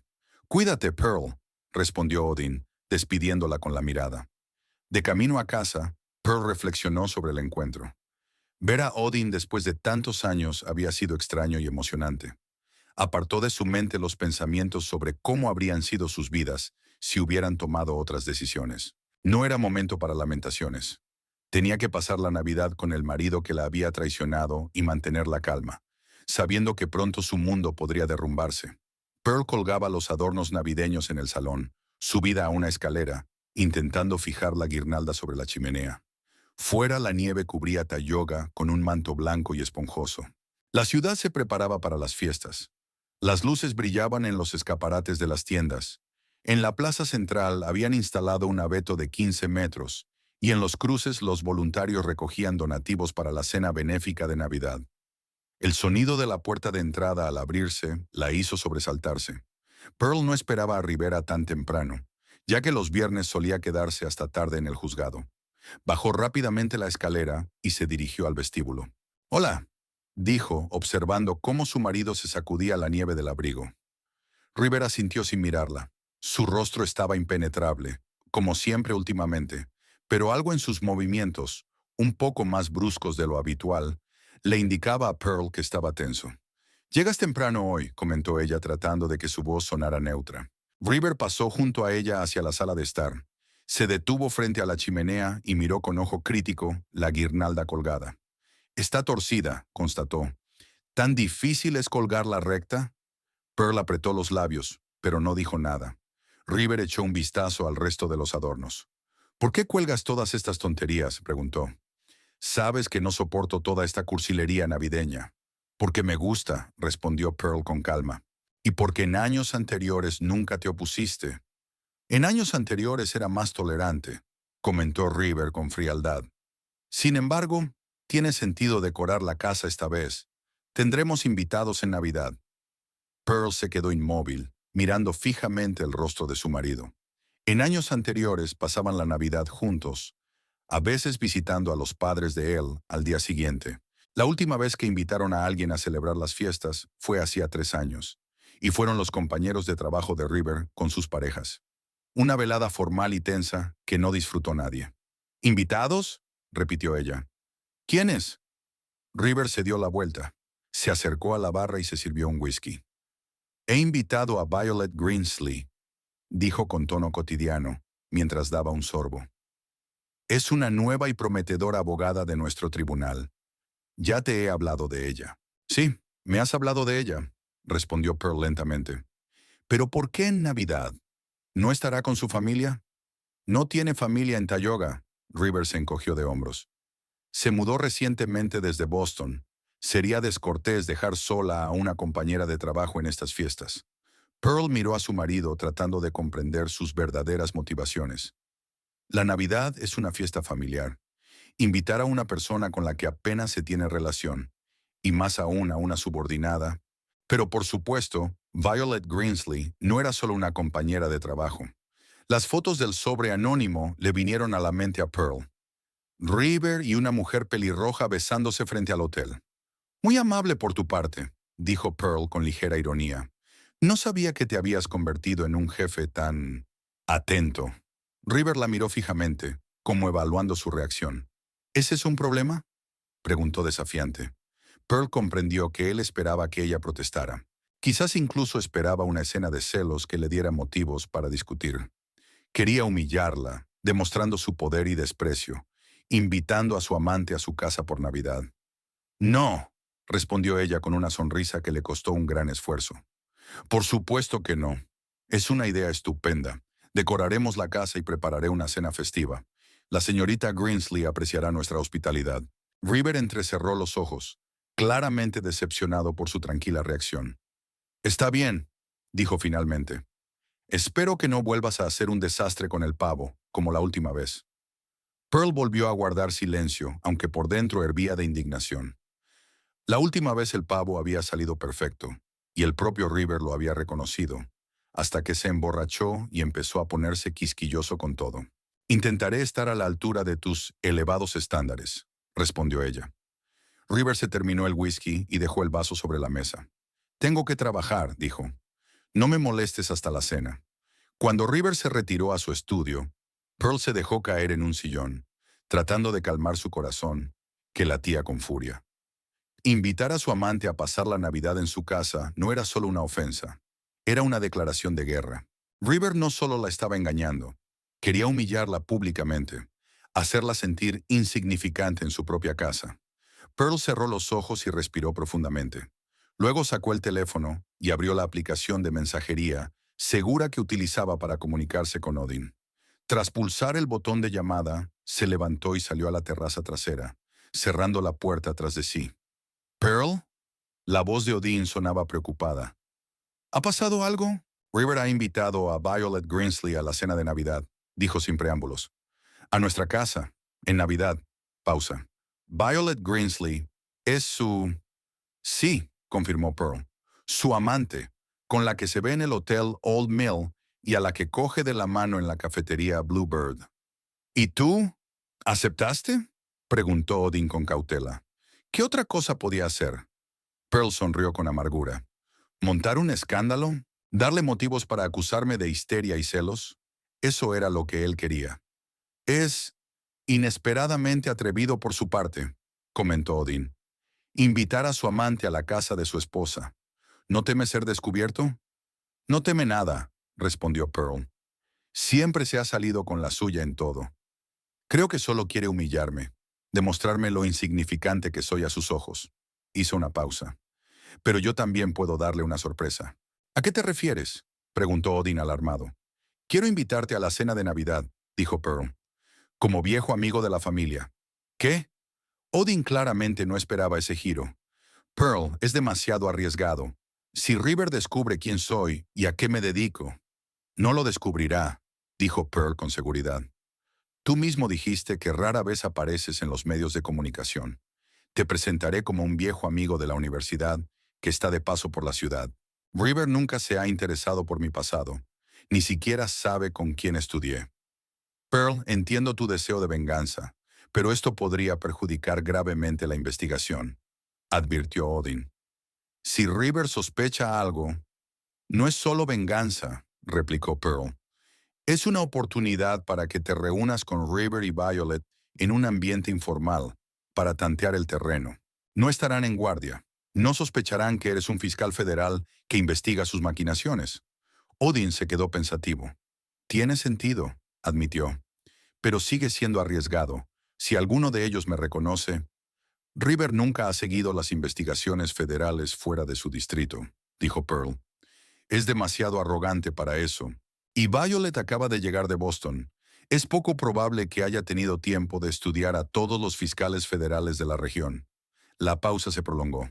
Cuídate, Pearl, respondió Odin, despidiéndola con la mirada. De camino a casa, Pearl reflexionó sobre el encuentro. Ver a Odin después de tantos años había sido extraño y emocionante. Apartó de su mente los pensamientos sobre cómo habrían sido sus vidas si hubieran tomado otras decisiones. No era momento para lamentaciones. Tenía que pasar la Navidad con el marido que la había traicionado y mantener la calma, sabiendo que pronto su mundo podría derrumbarse. Pearl colgaba los adornos navideños en el salón, subida a una escalera, intentando fijar la guirnalda sobre la chimenea. Fuera la nieve cubría Tayuga con un manto blanco y esponjoso. La ciudad se preparaba para las fiestas. Las luces brillaban en los escaparates de las tiendas. En la plaza central habían instalado un abeto de 15 metros, y en los cruces los voluntarios recogían donativos para la cena benéfica de Navidad. El sonido de la puerta de entrada al abrirse la hizo sobresaltarse. Pearl no esperaba a Rivera tan temprano, ya que los viernes solía quedarse hasta tarde en el juzgado. Bajó rápidamente la escalera y se dirigió al vestíbulo. «Hola», dijo, observando cómo su marido se sacudía la nieve del abrigo. Rivera sintió sin mirarla. Su rostro estaba impenetrable, como siempre últimamente, pero algo en sus movimientos, un poco más bruscos de lo habitual, le indicaba a Pearl que estaba tenso. «Llegas temprano hoy», comentó ella tratando de que su voz sonara neutra. River pasó junto a ella hacia la sala de estar. Se detuvo frente a la chimenea y miró con ojo crítico la guirnalda colgada. «Está torcida», constató. «¿Tan difícil es colgarla recta?» Pearl apretó los labios, pero no dijo nada. River echó un vistazo al resto de los adornos. «¿Por qué cuelgas todas estas tonterías?», preguntó. «Sabes que no soporto toda esta cursilería navideña». «Porque me gusta», respondió Pearl con calma. «Y porque en años anteriores nunca te opusiste». «En años anteriores era más tolerante», comentó River con frialdad. «Sin embargo, tiene sentido decorar la casa esta vez. Tendremos invitados en Navidad». Pearl se quedó inmóvil, mirando fijamente el rostro de su marido. En años anteriores pasaban la Navidad juntos, a veces visitando a los padres de él al día siguiente. La última vez que invitaron a alguien a celebrar las fiestas fue hacía 3 años, y fueron los compañeros de trabajo de River con sus parejas. Una velada formal y tensa que no disfrutó nadie. «¿Invitados?», repitió ella. «¿Quiénes?». River se dio la vuelta, se acercó a la barra y se sirvió un whisky. «He invitado a Violet Greensley», dijo con tono cotidiano, mientras daba un sorbo. «Es una nueva y prometedora abogada de nuestro tribunal. Ya te he hablado de ella». «Sí, me has hablado de ella», respondió Pearl lentamente. «¿Pero por qué en Navidad? ¿No estará con su familia?». «No tiene familia en Tayuga», River se encogió de hombros. «Se mudó recientemente desde Boston. Sería descortés dejar sola a una compañera de trabajo en estas fiestas». Pearl miró a su marido tratando de comprender sus verdaderas motivaciones. La Navidad es una fiesta familiar. Invitar a una persona con la que apenas se tiene relación, y más aún a una subordinada. Pero por supuesto, Violet Greensley no era solo una compañera de trabajo. Las fotos del sobre anónimo le vinieron a la mente a Pearl. River y una mujer pelirroja besándose frente al hotel. «Muy amable por tu parte», dijo Pearl con ligera ironía. «No sabía que te habías convertido en un jefe tan atento». River la miró fijamente, como evaluando su reacción. «¿Ese es un problema?», preguntó desafiante. Pearl comprendió que él esperaba que ella protestara. Quizás incluso esperaba una escena de celos que le diera motivos para discutir. Quería humillarla, demostrando su poder y desprecio, invitando a su amante a su casa por Navidad. «No», respondió ella con una sonrisa que le costó un gran esfuerzo. «Por supuesto que no. Es una idea estupenda. Decoraremos la casa y prepararé una cena festiva. La señorita Greensley apreciará nuestra hospitalidad». River entrecerró los ojos, claramente decepcionado por su tranquila reacción. «Está bien», dijo finalmente. «Espero que no vuelvas a hacer un desastre con el pavo, como la última vez». Pearl volvió a guardar silencio, aunque por dentro hervía de indignación. La última vez el pavo había salido perfecto, y el propio River lo había reconocido, hasta que se emborrachó y empezó a ponerse quisquilloso con todo. «Intentaré estar a la altura de tus elevados estándares», respondió ella. River se terminó el whisky y dejó el vaso sobre la mesa. Tengo que trabajar, dijo. No me molestes hasta la cena. Cuando River se retiró a su estudio, Pearl se dejó caer en un sillón, tratando de calmar su corazón, que latía con furia. Invitar a su amante a pasar la Navidad en su casa no era solo una ofensa, era una declaración de guerra. River no solo la estaba engañando, quería humillarla públicamente, hacerla sentir insignificante en su propia casa. Pearl cerró los ojos y respiró profundamente. Luego sacó el teléfono y abrió la aplicación de mensajería, segura que utilizaba para comunicarse con Odin. Tras pulsar el botón de llamada, se levantó y salió a la terraza trasera, cerrando la puerta tras de sí. ¿Pearl? La voz de Odin sonaba preocupada. ¿Ha pasado algo? River ha invitado a Violet Grinsley a la cena de Navidad, dijo sin preámbulos. A nuestra casa, en Navidad. Pausa. Violet Grinsley es su... Sí, confirmó Pearl. Su amante, con la que se ve en el hotel Old Mill y a la que coge de la mano en la cafetería Bluebird. ¿Y tú? ¿Aceptaste? Preguntó Odin con cautela. ¿Qué otra cosa podía hacer? Pearl sonrió con amargura. ¿Montar un escándalo? ¿Darle motivos para acusarme de histeria y celos? Eso era lo que él quería. Es inesperadamente atrevido por su parte, comentó Odin. Invitar a su amante a la casa de su esposa. ¿No teme ser descubierto? No teme nada, respondió Pearl. Siempre se ha salido con la suya en todo. Creo que solo quiere humillarme, demostrarme lo insignificante que soy a sus ojos. Hizo una pausa. Pero yo también puedo darle una sorpresa. ¿A qué te refieres? Preguntó Odin alarmado. Quiero invitarte a la cena de Navidad, dijo Pearl, como viejo amigo de la familia. ¿Qué? Odin claramente no esperaba ese giro. Pearl, es demasiado arriesgado. Si River descubre quién soy y a qué me dedico, no lo descubrirá, dijo Pearl con seguridad. Tú mismo dijiste que rara vez apareces en los medios de comunicación. Te presentaré como un viejo amigo de la universidad que está de paso por la ciudad. River nunca se ha interesado por mi pasado. Ni siquiera sabe con quién estudié. Pearl, entiendo tu deseo de venganza, pero esto podría perjudicar gravemente la investigación, advirtió Odin. Si River sospecha algo, no es solo venganza, replicó Pearl. Es una oportunidad para que te reúnas con River y Violet en un ambiente informal, para tantear el terreno. No estarán en guardia. No sospecharán que eres un fiscal federal que investiga sus maquinaciones. Odin se quedó pensativo. Tiene sentido, admitió, pero sigue siendo arriesgado. Si alguno de ellos me reconoce, River nunca ha seguido las investigaciones federales fuera de su distrito, dijo Pearl. Es demasiado arrogante para eso. Y Violet acaba de llegar de Boston. Es poco probable que haya tenido tiempo de estudiar a todos los fiscales federales de la región. La pausa se prolongó.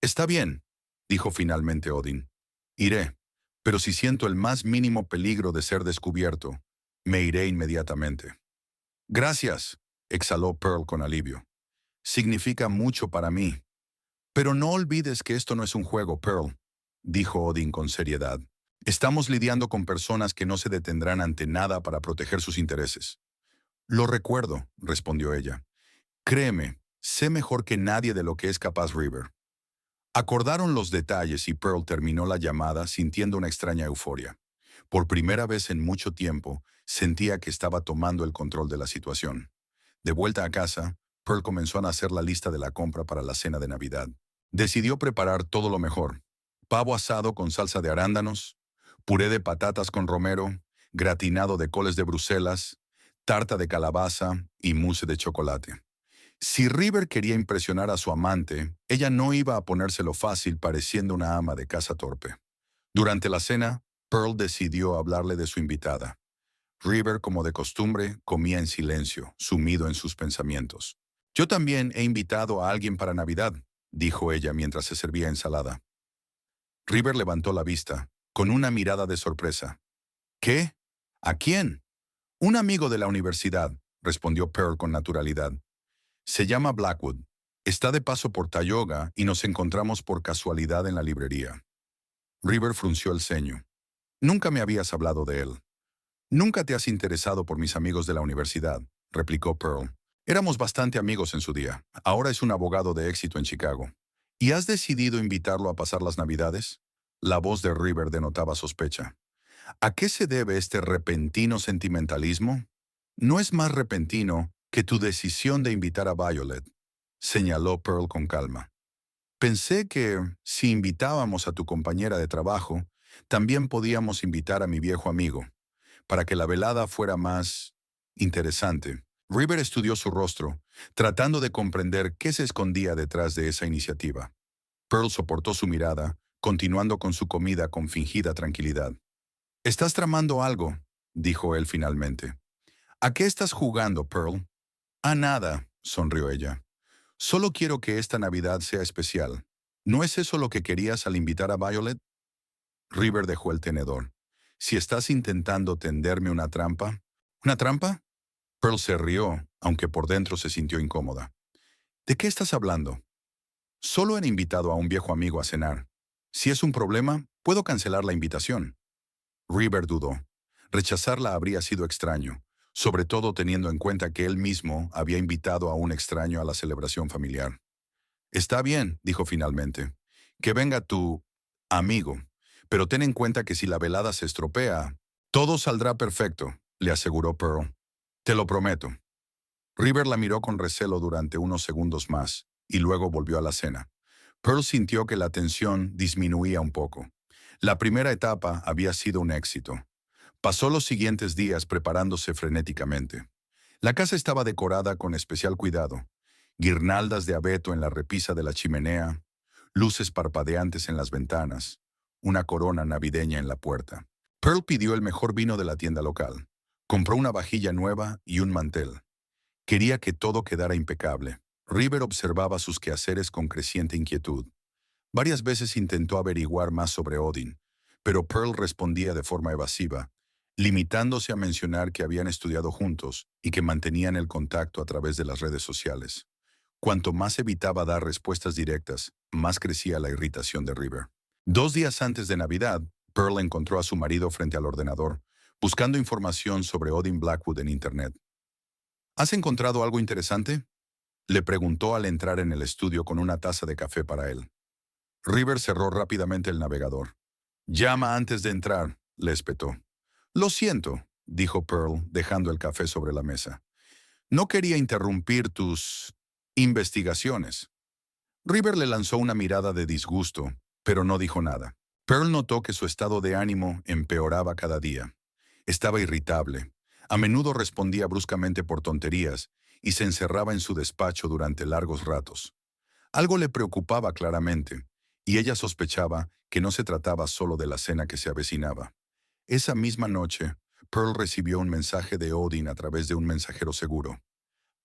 Está bien, dijo finalmente Odin. Iré, pero si siento el más mínimo peligro de ser descubierto, me iré inmediatamente. Gracias, exhaló Pearl con alivio. Significa mucho para mí. Pero no olvides que esto no es un juego, Pearl, dijo Odin con seriedad. Estamos lidiando con personas que no se detendrán ante nada para proteger sus intereses. Lo recuerdo, respondió ella. Créeme, sé mejor que nadie de lo que es capaz River. Acordaron los detalles y Pearl terminó la llamada sintiendo una extraña euforia. Por primera vez en mucho tiempo, sentía que estaba tomando el control de la situación. De vuelta a casa, Pearl comenzó a hacer la lista de la compra para la cena de Navidad. Decidió preparar todo lo mejor. Pavo asado con salsa de arándanos, puré de patatas con romero, gratinado de coles de Bruselas, tarta de calabaza y mousse de chocolate. Si River quería impresionar a su amante, ella no iba a ponérselo fácil pareciendo una ama de casa torpe. Durante la cena, Pearl decidió hablarle de su invitada. River, como de costumbre, comía en silencio, sumido en sus pensamientos. Yo también he invitado a alguien para Navidad, dijo ella mientras se servía ensalada. River levantó la vista, con una mirada de sorpresa. ¿Qué? ¿A quién? Un amigo de la universidad, respondió Pearl con naturalidad. Se llama Blackwood. Está de paso por Tioga y nos encontramos por casualidad en la librería. River frunció el ceño. Nunca me habías hablado de él. Nunca te has interesado por mis amigos de la universidad, replicó Pearl. Éramos bastante amigos en su día. Ahora es un abogado de éxito en Chicago. ¿Y has decidido invitarlo a pasar las Navidades? La voz de River denotaba sospecha. ¿A qué se debe este repentino sentimentalismo? No es más repentino que tu decisión de invitar a Violet, señaló Pearl con calma. Pensé que si invitábamos a tu compañera de trabajo, también podíamos invitar a mi viejo amigo, para que la velada fuera más interesante. River estudió su rostro, tratando de comprender qué se escondía detrás de esa iniciativa. Pearl soportó su mirada, continuando con su comida con fingida tranquilidad. «Estás tramando algo», dijo él finalmente. «¿A qué estás jugando, Pearl?» «A nada», sonrió ella. «Solo quiero que esta Navidad sea especial. ¿No es eso lo que querías al invitar a Violet?» River dejó el tenedor. «Si estás intentando tenderme una trampa». «¿Una trampa?» Pearl se rió, aunque por dentro se sintió incómoda. «¿De qué estás hablando?» «Solo he invitado a un viejo amigo a cenar. Si es un problema, puedo cancelar la invitación». River dudó. Rechazarla habría sido extraño, sobre todo teniendo en cuenta que él mismo había invitado a un extraño a la celebración familiar. «Está bien», dijo finalmente. «Que venga tu amigo, pero ten en cuenta que si la velada se estropea, todo saldrá perfecto», le aseguró Pearl. «Te lo prometo». River la miró con recelo durante unos segundos más, y luego volvió a la cena. Pearl sintió que la tensión disminuía un poco. La primera etapa había sido un éxito. Pasó los siguientes días preparándose frenéticamente. La casa estaba decorada con especial cuidado. Guirnaldas de abeto en la repisa de la chimenea, luces parpadeantes en las ventanas, una corona navideña en la puerta. Pearl pidió el mejor vino de la tienda local. Compró una vajilla nueva y un mantel. Quería que todo quedara impecable. River observaba sus quehaceres con creciente inquietud. Varias veces intentó averiguar más sobre Odin, pero Pearl respondía de forma evasiva, limitándose a mencionar que habían estudiado juntos y que mantenían el contacto a través de las redes sociales. Cuanto más evitaba dar respuestas directas, más crecía la irritación de River. 2 días antes de Navidad, Pearl encontró a su marido frente al ordenador, buscando información sobre Odin Blackwood en Internet. ¿Has encontrado algo interesante?, le preguntó al entrar en el estudio con una taza de café para él. River cerró rápidamente el navegador. «Llama antes de entrar», le espetó. «Lo siento», dijo Pearl, dejando el café sobre la mesa. «No quería interrumpir tus investigaciones». River le lanzó una mirada de disgusto, pero no dijo nada. Pearl notó que su estado de ánimo empeoraba cada día. Estaba irritable. A menudo respondía bruscamente por tonterías y se encerraba en su despacho durante largos ratos. Algo le preocupaba claramente, y ella sospechaba que no se trataba solo de la cena que se avecinaba. Esa misma noche, Pearl recibió un mensaje de Odin a través de un mensajero seguro.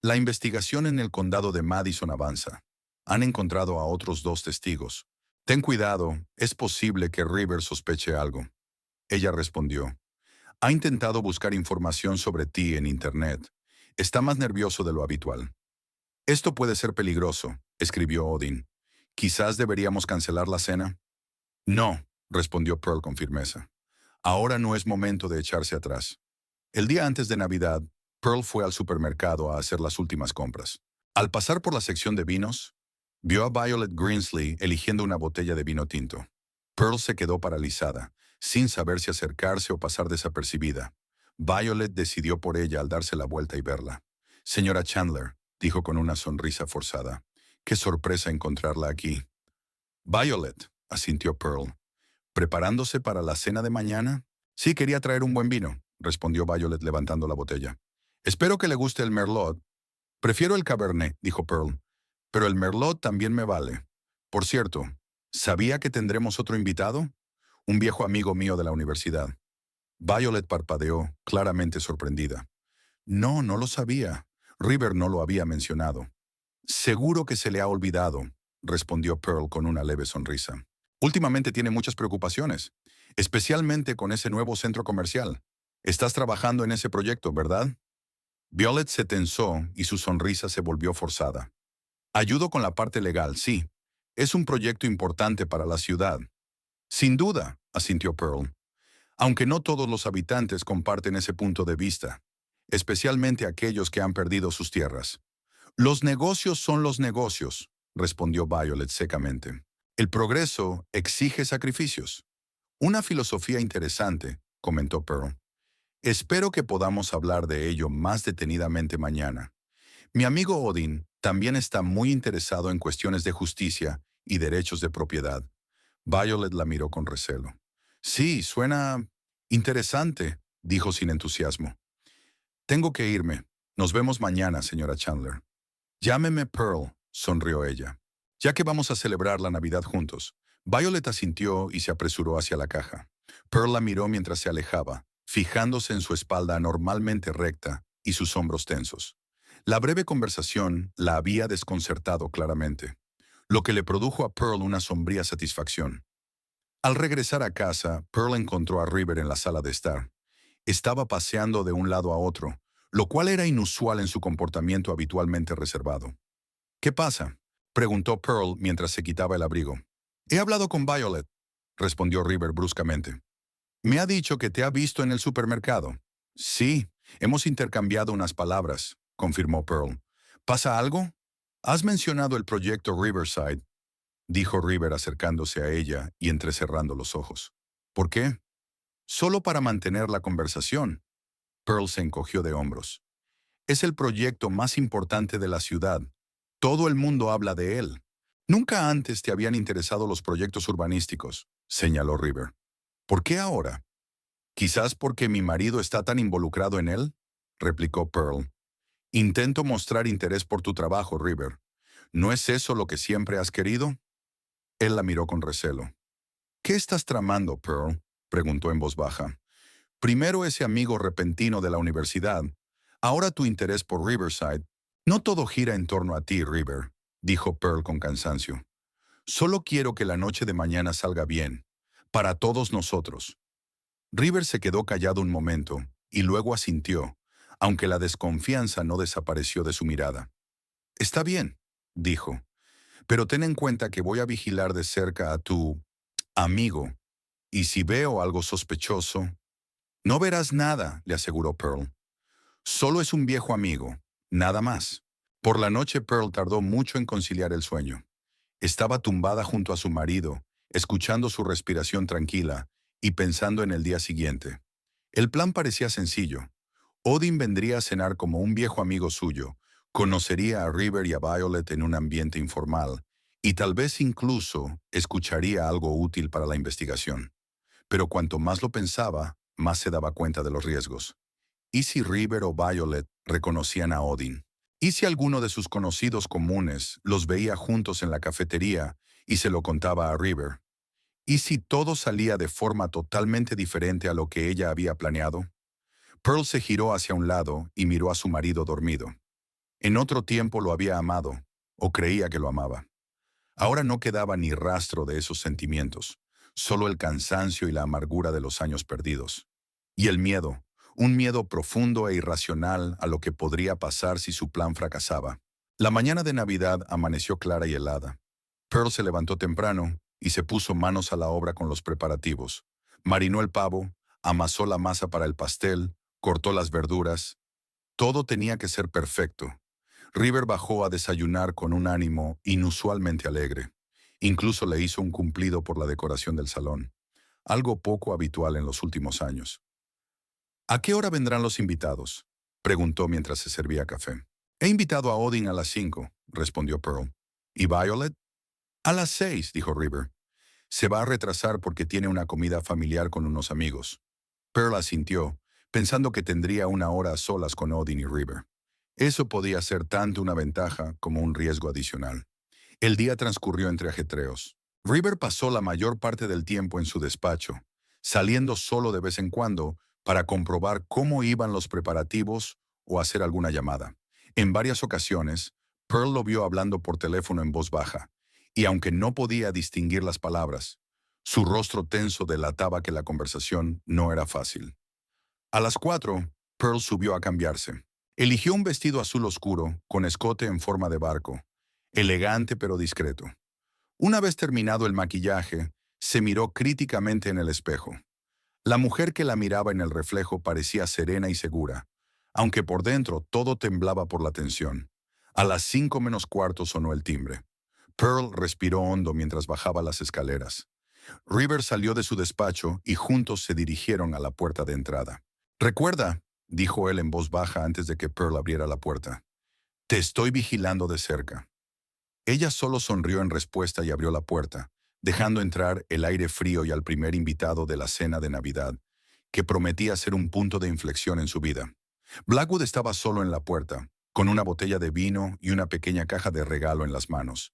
«La investigación en el condado de Madison avanza. Han encontrado a otros 2 testigos. Ten cuidado, es posible que River sospeche algo». Ella respondió. «Ha intentado buscar información sobre ti en Internet. Está más nervioso de lo habitual». «Esto puede ser peligroso», escribió Odin. «Quizás deberíamos cancelar la cena». «No», respondió Pearl con firmeza. «Ahora no es momento de echarse atrás». El día antes de Navidad, Pearl fue al supermercado a hacer las últimas compras. Al pasar por la sección de vinos, vio a Violet Greensley eligiendo una botella de vino tinto. Pearl se quedó paralizada, sin saber si acercarse o pasar desapercibida. Violet decidió por ella al darse la vuelta y verla. «Señora Chandler», dijo con una sonrisa forzada. «Qué sorpresa encontrarla aquí». «Violet», asintió Pearl. «¿Preparándose para la cena de mañana?» «Sí, quería traer un buen vino», respondió Violet levantando la botella. «Espero que le guste el Merlot». «Prefiero el Cabernet», dijo Pearl. «Pero el Merlot también me vale. Por cierto, ¿sabía que tendremos otro invitado? Un viejo amigo mío de la universidad». Violet parpadeó, claramente sorprendida. «No, no lo sabía. River no lo había mencionado». «Seguro que se le ha olvidado», respondió Pearl con una leve sonrisa. «Últimamente tiene muchas preocupaciones, especialmente con ese nuevo centro comercial. Estás trabajando en ese proyecto, ¿verdad?» Violet se tensó y su sonrisa se volvió forzada. «Ayudo con la parte legal, sí. Es un proyecto importante para la ciudad». «Sin duda», asintió Pearl. «Aunque no todos los habitantes comparten ese punto de vista, especialmente aquellos que han perdido sus tierras. Los negocios son los negocios. respondió Violet secamente. El progreso exige sacrificios. Una filosofía interesante, comentó Pearl. Espero que podamos hablar de ello más detenidamente mañana. Mi amigo Odin también está muy interesado en cuestiones de justicia y derechos de propiedad. Violet la miró con recelo. Sí, suena interesante, dijo sin entusiasmo. Tengo que irme. Nos vemos mañana, señora Chandler. Llámeme Pearl, sonrió ella. Ya que vamos a celebrar la Navidad juntos. Violet asintió y se apresuró hacia la caja. Pearl la miró mientras se alejaba, fijándose en su espalda anormalmente recta y sus hombros tensos. La breve conversación la había desconcertado claramente, lo que le produjo a Pearl una sombría satisfacción. Al regresar a casa, Pearl encontró a River en la sala de estar. Estaba paseando de un lado a otro, lo cual era inusual en su comportamiento habitualmente reservado. ¿Qué pasa?, preguntó Pearl mientras se quitaba el abrigo. He hablado con Violet, respondió River bruscamente. Me ha dicho que te ha visto en el supermercado. Sí, hemos intercambiado unas palabras, confirmó Pearl. ¿Pasa algo? Has mencionado el proyecto Riverside, dijo River acercándose a ella y entrecerrando los ojos. ¿Por qué? Solo para mantener la conversación. Pearl se encogió de hombros. Es el proyecto más importante de la ciudad. Todo el mundo habla de él. Nunca antes te habían interesado los proyectos urbanísticos, señaló River. ¿Por qué ahora? Quizás porque mi marido está tan involucrado en él, replicó Pearl. Intento mostrar interés por tu trabajo, River. ¿No es eso lo que siempre has querido? Él la miró con recelo. ¿Qué estás tramando, Pearl?, preguntó en voz baja. Primero ese amigo repentino de la universidad. Ahora tu interés por Riverside. No todo gira en torno a ti, River, dijo Pearl con cansancio. Solo quiero que la noche de mañana salga bien. Para todos nosotros. River se quedó callado un momento y luego asintió, aunque la desconfianza no desapareció de su mirada. Está bien, dijo, pero ten en cuenta que voy a vigilar de cerca a tu amigo, y si veo algo sospechoso... No verás nada, le aseguró Pearl. Solo es un viejo amigo, nada más. Por la noche Pearl tardó mucho en conciliar el sueño. Estaba tumbada junto a su marido, escuchando su respiración tranquila y pensando en el día siguiente. El plan parecía sencillo. Odin vendría a cenar como un viejo amigo suyo, conocería a River y a Violet en un ambiente informal, y tal vez incluso escucharía algo útil para la investigación. Pero cuanto más lo pensaba, más se daba cuenta de los riesgos. ¿Y si River o Violet reconocían a Odin? ¿Y si alguno de sus conocidos comunes los veía juntos en la cafetería y se lo contaba a River? ¿Y si todo salía de forma totalmente diferente a lo que ella había planeado? Pearl se giró hacia un lado y miró a su marido dormido. En otro tiempo lo había amado, o creía que lo amaba. Ahora no quedaba ni rastro de esos sentimientos, solo el cansancio y la amargura de los años perdidos. Y el miedo, un miedo profundo e irracional a lo que podría pasar si su plan fracasaba. La mañana de Navidad amaneció clara y helada. Pearl se levantó temprano y se puso manos a la obra con los preparativos. Marinó el pavo, amasó la masa para el pastel, cortó las verduras. Todo tenía que ser perfecto. River bajó a desayunar con un ánimo inusualmente alegre. Incluso le hizo un cumplido por la decoración del salón, algo poco habitual en los últimos años. ¿A qué hora vendrán los invitados?, preguntó mientras se servía café. He invitado a Odin a las 5, respondió Pearl. ¿Y Violet? A las 6, dijo River. Se va a retrasar porque tiene una comida familiar con unos amigos. Pearl asintió, pensando que tendría una hora a solas con Odin y River. Eso podía ser tanto una ventaja como un riesgo adicional. El día transcurrió entre ajetreos. River pasó la mayor parte del tiempo en su despacho, saliendo solo de vez en cuando para comprobar cómo iban los preparativos o hacer alguna llamada. En varias ocasiones, Pearl lo vio hablando por teléfono en voz baja, y aunque no podía distinguir las palabras, su rostro tenso delataba que la conversación no era fácil. A las 4, Pearl subió a cambiarse. Eligió un vestido azul oscuro, con escote en forma de barco, elegante pero discreto. Una vez terminado el maquillaje, se miró críticamente en el espejo. La mujer que la miraba en el reflejo parecía serena y segura, aunque por dentro todo temblaba por la tensión. A las 5 menos cuarto sonó el timbre. Pearl respiró hondo mientras bajaba las escaleras. River salió de su despacho y juntos se dirigieron a la puerta de entrada. «Recuerda», dijo él en voz baja antes de que Pearl abriera la puerta, «te estoy vigilando de cerca». Ella solo sonrió en respuesta y abrió la puerta, dejando entrar el aire frío y al primer invitado de la cena de Navidad, que prometía ser un punto de inflexión en su vida. Blackwood estaba solo en la puerta, con una botella de vino y una pequeña caja de regalo en las manos.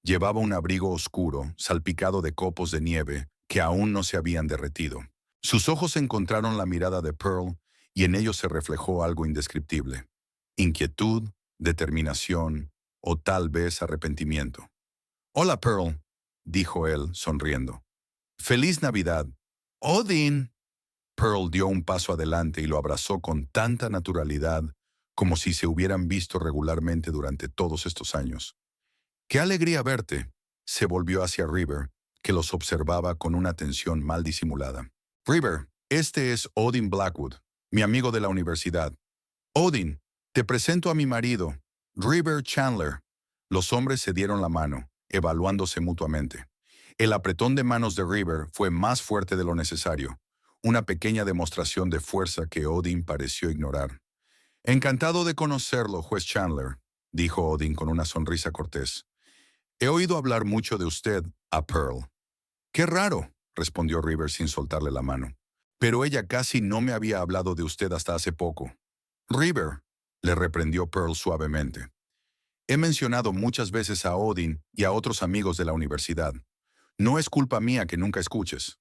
Llevaba un abrigo oscuro, salpicado de copos de nieve, que aún no se habían derretido. Sus ojos encontraron la mirada de Pearl y en ellos se reflejó algo indescriptible. Inquietud, determinación o tal vez arrepentimiento. «Hola, Pearl», dijo él, sonriendo. «¡Feliz Navidad!». «Odin». Pearl dio un paso adelante y lo abrazó con tanta naturalidad como si se hubieran visto regularmente durante todos estos años. «¡Qué alegría verte!». Se volvió hacia River, que los observaba con una atención mal disimulada. «River, este es Odin Blackwood, mi amigo de la universidad». «Odin, te presento a mi marido, River Chandler». Los hombres se dieron la mano, evaluándose mutuamente. El apretón de manos de River fue más fuerte de lo necesario, una pequeña demostración de fuerza que Odin pareció ignorar. «Encantado de conocerlo, juez Chandler», dijo Odin con una sonrisa cortés. «He oído hablar mucho de usted a Pearl». «Qué raro», respondió River sin soltarle la mano. «Pero ella casi no me había hablado de usted hasta hace poco». «River», le reprendió Pearl suavemente. «He mencionado muchas veces a Odin y a otros amigos de la universidad. No es culpa mía que nunca escuches».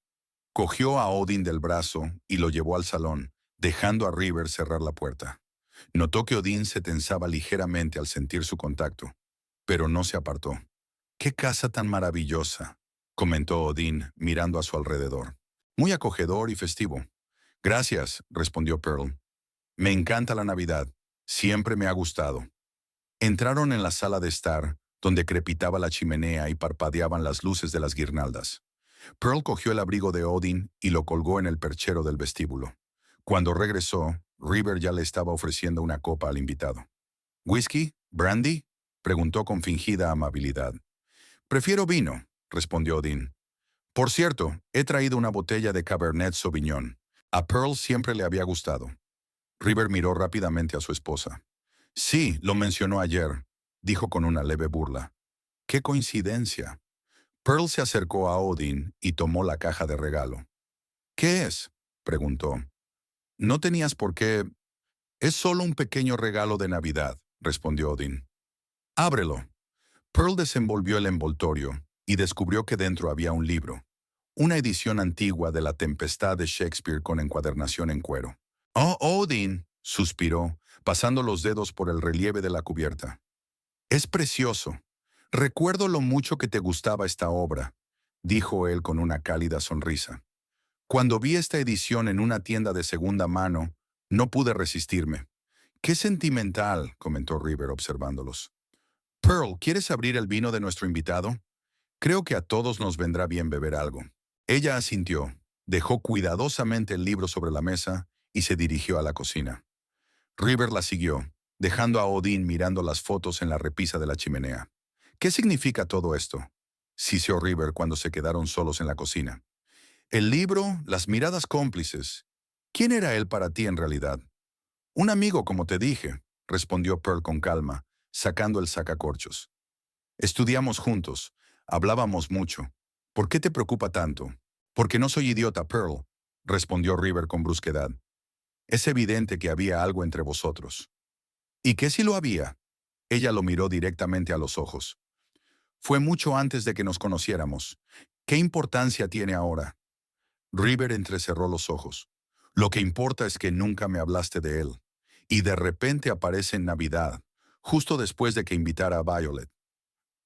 Cogió a Odin del brazo y lo llevó al salón, dejando a River cerrar la puerta. Notó que Odin se tensaba ligeramente al sentir su contacto, pero no se apartó. «¡Qué casa tan maravillosa!», comentó Odin, mirando a su alrededor. «Muy acogedor y festivo». «Gracias», respondió Pearl. «Me encanta la Navidad. Siempre me ha gustado». Entraron en la sala de estar, donde crepitaba la chimenea y parpadeaban las luces de las guirnaldas. Pearl cogió el abrigo de Odin y lo colgó en el perchero del vestíbulo. Cuando regresó, River ya le estaba ofreciendo una copa al invitado. «¿Whisky? ¿Brandy?», preguntó con fingida amabilidad. «Prefiero vino», respondió Odin. «Por cierto, he traído una botella de Cabernet Sauvignon. A Pearl siempre le había gustado». River miró rápidamente a su esposa. «Sí, lo mencionó ayer», dijo con una leve burla. «¡Qué coincidencia!». Pearl se acercó a Odin y tomó la caja de regalo. «¿Qué es?», preguntó. «No tenías por qué». «Es solo un pequeño regalo de Navidad», respondió Odin. «Ábrelo». Pearl desenvolvió el envoltorio y descubrió que dentro había un libro, una edición antigua de La Tempestad de Shakespeare con encuadernación en cuero. «Oh, Odin», suspiró, pasando los dedos por el relieve de la cubierta. «Es precioso. Recuerdo lo mucho que te gustaba esta obra», dijo él con una cálida sonrisa. «Cuando vi esta edición en una tienda de segunda mano, no pude resistirme». «Qué sentimental», comentó River observándolos. «Pearl, ¿quieres abrir el vino de nuestro invitado? Creo que a todos nos vendrá bien beber algo». Ella asintió, dejó cuidadosamente el libro sobre la mesa y se dirigió a la cocina. River la siguió, dejando a Odin mirando las fotos en la repisa de la chimenea. «¿Qué significa todo esto?», siseó River cuando se quedaron solos en la cocina. «El libro, las miradas cómplices. ¿Quién era él para ti en realidad?». «Un amigo, como te dije», respondió Pearl con calma, sacando el sacacorchos. «Estudiamos juntos, hablábamos mucho. ¿Por qué te preocupa tanto?». «Porque no soy idiota, Pearl», respondió River con brusquedad. «Es evidente que había algo entre vosotros». «¿Y qué si lo había?». Ella lo miró directamente a los ojos. «Fue mucho antes de que nos conociéramos. ¿Qué importancia tiene ahora?». River entrecerró los ojos. «Lo que importa es que nunca me hablaste de él. Y de repente aparece en Navidad, justo después de que invitara a Violet».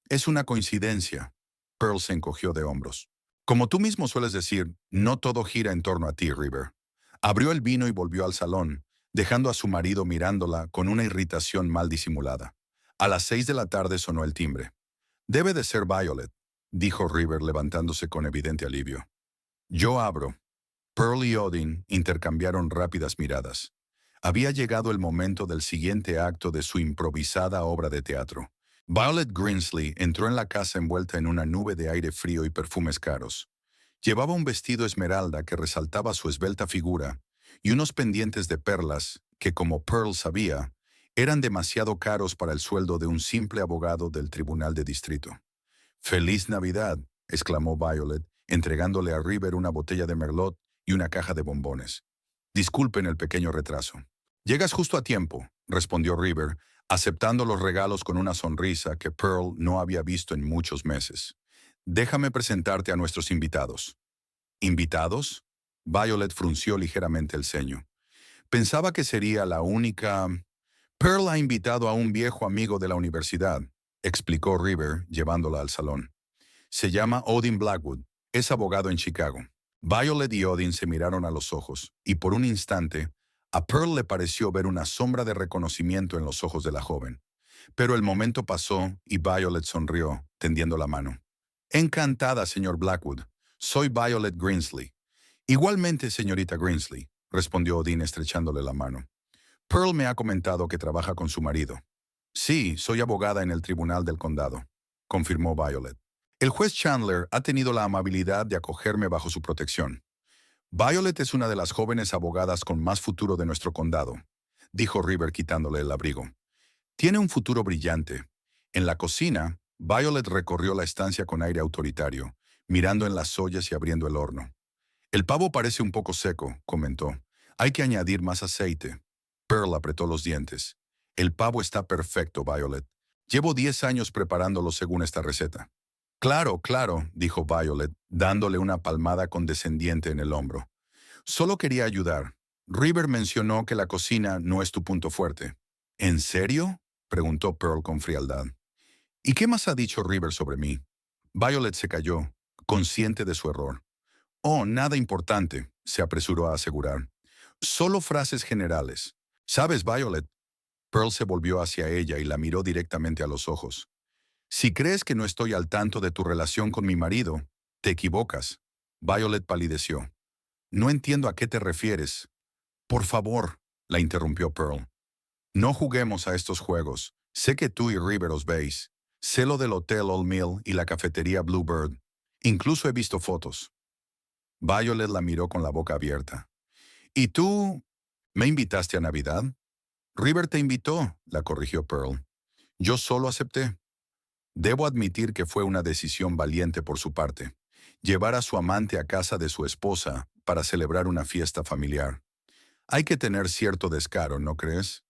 «Es una coincidencia». Pearl se encogió de hombros. «Como tú mismo sueles decir, no todo gira en torno a ti, River». Abrió el vino y volvió al salón, dejando a su marido mirándola con una irritación mal disimulada. A las 6 de la tarde sonó el timbre. «Debe de ser Violet», dijo River levantándose con evidente alivio. «Yo abro». Pearl y Odin intercambiaron rápidas miradas. Había llegado el momento del siguiente acto de su improvisada obra de teatro. Violet Grinsley entró en la casa envuelta en una nube de aire frío y perfumes caros. Llevaba un vestido esmeralda que resaltaba su esbelta figura y unos pendientes de perlas que, como Pearl sabía, eran demasiado caros para el sueldo de un simple abogado del Tribunal de Distrito. «¡Feliz Navidad!», exclamó Violet, entregándole a River una botella de Merlot y una caja de bombones. «Disculpen el pequeño retraso». «Llegas justo a tiempo», respondió River, aceptando los regalos con una sonrisa que Pearl no había visto en muchos meses. «Déjame presentarte a nuestros invitados». «¿Invitados?». Violet frunció ligeramente el ceño. Pensaba que sería la única... «Pearl ha invitado a un viejo amigo de la universidad», explicó River, llevándola al salón. «Se llama Odin Blackwood. Es abogado en Chicago». Violet y Odin se miraron a los ojos, y por un instante, a Pearl le pareció ver una sombra de reconocimiento en los ojos de la joven. Pero el momento pasó y Violet sonrió, tendiendo la mano. «Encantada, señor Blackwood. Soy Violet Grinsley». «Igualmente, señorita Grinsley», respondió Odin estrechándole la mano. «Pearl me ha comentado que trabaja con su marido». «Sí, soy abogada en el Tribunal del Condado», confirmó Violet. «El juez Chandler ha tenido la amabilidad de acogerme bajo su protección». «Violet es una de las jóvenes abogadas con más futuro de nuestro condado», dijo River quitándole el abrigo. «Tiene un futuro brillante». En la cocina, Violet recorrió la estancia con aire autoritario, mirando en las ollas y abriendo el horno. «El pavo parece un poco seco», comentó. «Hay que añadir más aceite». Pearl apretó los dientes. «El pavo está perfecto, Violet. Llevo 10 años preparándolo según esta receta». «Claro, claro», dijo Violet, dándole una palmada condescendiente en el hombro. «Solo quería ayudar. River mencionó que la cocina no es tu punto fuerte». «¿En serio?», preguntó Pearl con frialdad. «¿Y qué más ha dicho River sobre mí?». Violet se calló, consciente de su error. «Oh, nada importante», se apresuró a asegurar. «Solo frases generales. ¿Sabes, Violet?». Pearl se volvió hacia ella y la miró directamente a los ojos. «Si crees que no estoy al tanto de tu relación con mi marido, te equivocas». Violet palideció. «No entiendo a qué te refieres». «Por favor», la interrumpió Pearl. «No juguemos a estos juegos. Sé que tú y River os veis. Sé lo del Hotel Old Mill y la cafetería Bluebird. Incluso he visto fotos». Violet la miró con la boca abierta. «¿Y tú? ¿Me invitaste a Navidad?». «River te invitó», la corrigió Pearl. «Yo solo acepté». Debo admitir que fue una decisión valiente por su parte, llevar a su amante a casa de su esposa para celebrar una fiesta familiar. Hay que tener cierto descaro, ¿no crees?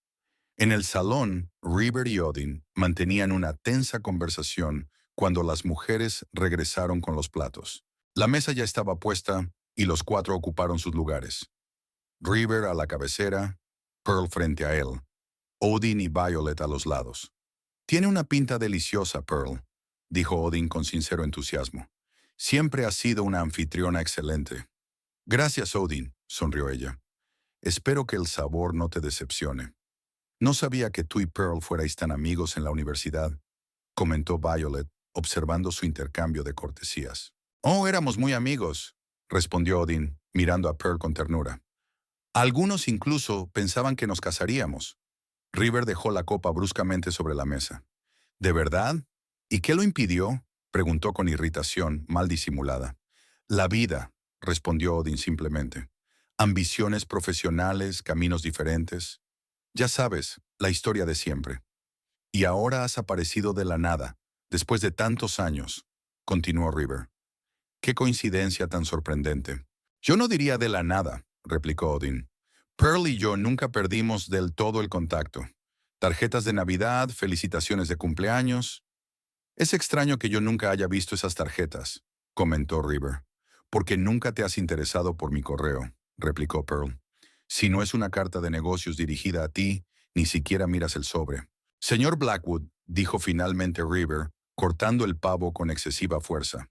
En el salón, River y Odin mantenían una tensa conversación cuando las mujeres regresaron con los platos. La mesa ya estaba puesta y los cuatro ocuparon sus lugares. River a la cabecera, Pearl frente a él, Odin y Violet a los lados. «Tiene una pinta deliciosa, Pearl», dijo Odin con sincero entusiasmo. «Siempre has sido una anfitriona excelente». «Gracias, Odin», sonrió ella. «Espero que el sabor no te decepcione». «No sabía que tú y Pearl fuerais tan amigos en la universidad», comentó Violet, observando su intercambio de cortesías. «Oh, éramos muy amigos», respondió Odin, mirando a Pearl con ternura. «Algunos incluso pensaban que nos casaríamos». River dejó la copa bruscamente sobre la mesa. «¿De verdad? ¿Y qué lo impidió?», preguntó con irritación, mal disimulada. «La vida», respondió Odin simplemente. «Ambiciones profesionales, caminos diferentes. Ya sabes, la historia de siempre». «Y ahora has aparecido de la nada, después de tantos años», continuó River. «Qué coincidencia tan sorprendente». «Yo no diría de la nada», replicó Odin. «Pearl y yo nunca perdimos del todo el contacto. Tarjetas de Navidad, felicitaciones de cumpleaños». «Es extraño que yo nunca haya visto esas tarjetas», comentó River. «Porque nunca te has interesado por mi correo», replicó Pearl. «Si no es una carta de negocios dirigida a ti, ni siquiera miras el sobre». «Señor Blackwood», dijo finalmente River, cortando el pavo con excesiva fuerza.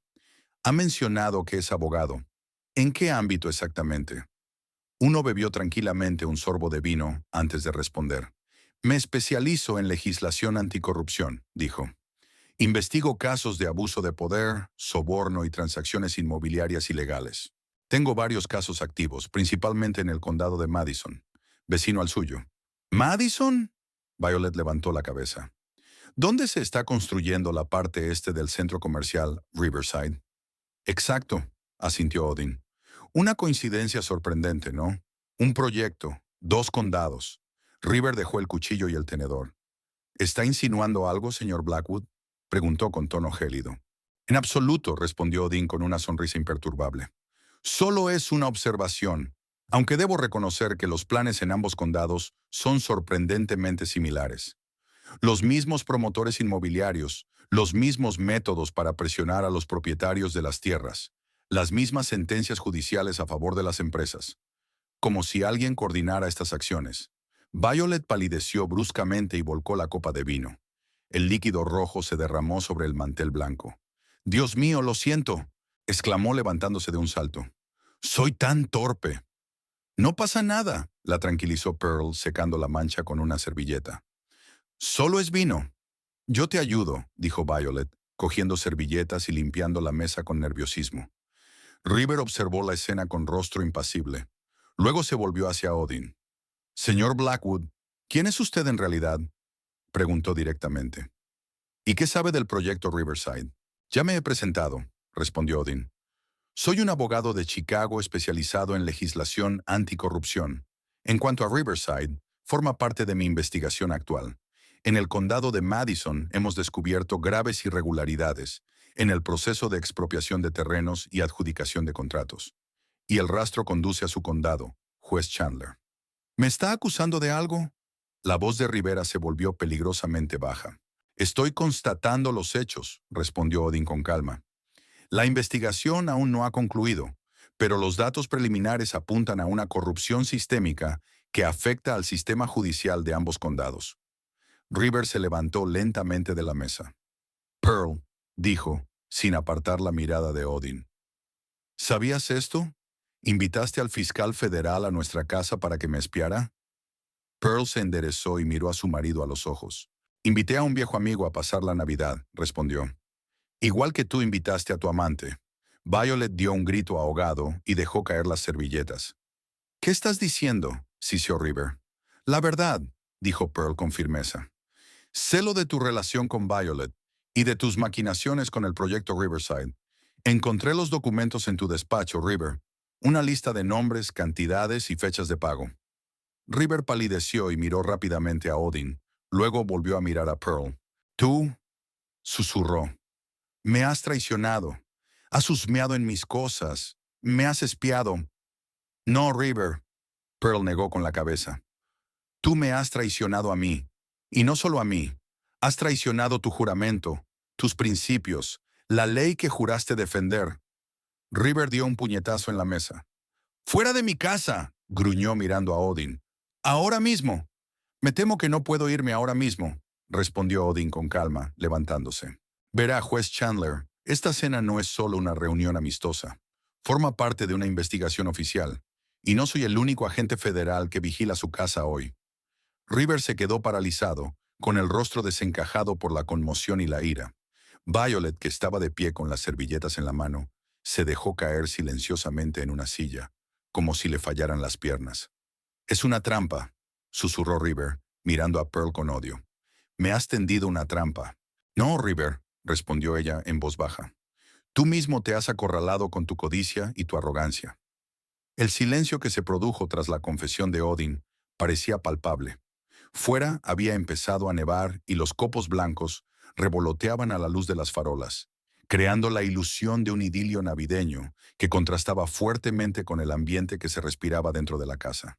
«Ha mencionado que es abogado. ¿En qué ámbito exactamente?». Uno bebió tranquilamente un sorbo de vino antes de responder. «Me especializo en legislación anticorrupción», dijo. «Investigo casos de abuso de poder, soborno y transacciones inmobiliarias ilegales. Tengo varios casos activos, principalmente en el condado de Madison, vecino al suyo». «¿Madison?». Violet levantó la cabeza. ¿Dónde se está construyendo la parte este del centro comercial Riverside? Exacto, asintió Odin. Una coincidencia sorprendente, ¿no? Un proyecto, dos condados. River dejó el cuchillo y el tenedor. ¿Está insinuando algo, señor Blackwood? Preguntó con tono gélido. En absoluto, respondió Odin con una sonrisa imperturbable. Solo es una observación, aunque debo reconocer que los planes en ambos condados son sorprendentemente similares. Los mismos promotores inmobiliarios, los mismos métodos para presionar a los propietarios de las tierras, las mismas sentencias judiciales a favor de las empresas. Como si alguien coordinara estas acciones. Violet palideció bruscamente y volcó la copa de vino. El líquido rojo se derramó sobre el mantel blanco. «Dios mío, lo siento», exclamó levantándose de un salto. «Soy tan torpe». «No pasa nada», la tranquilizó Pearl, secando la mancha con una servilleta. «Solo es vino». «Yo te ayudo», dijo Violet, cogiendo servilletas y limpiando la mesa con nerviosismo. River observó la escena con rostro impasible. Luego se volvió hacia Odin. «Señor Blackwood, ¿quién es usted en realidad?», preguntó directamente. «¿Y qué sabe del proyecto Riverside?». «Ya me he presentado», respondió Odin. «Soy un abogado de Chicago especializado en legislación anticorrupción. En cuanto a Riverside, forma parte de mi investigación actual. En el condado de Madison hemos descubierto graves irregularidades en el proceso de expropiación de terrenos y adjudicación de contratos. Y el rastro conduce a su condado, juez Chandler». «¿Me está acusando de algo?». La voz de Rivera se volvió peligrosamente baja. «Estoy constatando los hechos», respondió Odin con calma. «La investigación aún no ha concluido, pero los datos preliminares apuntan a una corrupción sistémica que afecta al sistema judicial de ambos condados». River se levantó lentamente de la mesa. «Pearl», dijo, sin apartar la mirada de Odin. «¿Sabías esto? ¿Invitaste al fiscal federal a nuestra casa para que me espiara?». Pearl se enderezó y miró a su marido a los ojos. «Invité a un viejo amigo a pasar la Navidad», respondió. «Igual que tú invitaste a tu amante». Violet dio un grito ahogado y dejó caer las servilletas. «¿Qué estás diciendo?», sisió River. «La verdad», dijo Pearl con firmeza. «Sé lo de tu relación con Violet y de tus maquinaciones con el proyecto Riverside. Encontré los documentos en tu despacho, River. Una lista de nombres, cantidades y fechas de pago». River palideció y miró rápidamente a Odin. Luego volvió a mirar a Pearl. «Tú», susurró, «me has traicionado. Has husmeado en mis cosas. Me has espiado». «No, River», Pearl negó con la cabeza. «Tú me has traicionado a mí. Y no solo a mí. Has traicionado tu juramento, tus principios, la ley que juraste defender». River dio un puñetazo en la mesa. «¡Fuera de mi casa!», gruñó mirando a Odin. «Ahora mismo». «Me temo que no puedo irme ahora mismo», respondió Odin con calma, levantándose. «Verá, juez Chandler, esta cena no es solo una reunión amistosa. Forma parte de una investigación oficial, y no soy el único agente federal que vigila su casa hoy». River se quedó paralizado, con el rostro desencajado por la conmoción y la ira. Violet, que estaba de pie con las servilletas en la mano, se dejó caer silenciosamente en una silla, como si le fallaran las piernas. «Es una trampa», susurró River, mirando a Pearl con odio. «Me has tendido una trampa». «No, River», respondió ella en voz baja. «Tú mismo te has acorralado con tu codicia y tu arrogancia». El silencio que se produjo tras la confesión de Odin parecía palpable. Fuera había empezado a nevar y los copos blancos revoloteaban a la luz de las farolas, creando la ilusión de un idilio navideño que contrastaba fuertemente con el ambiente que se respiraba dentro de la casa.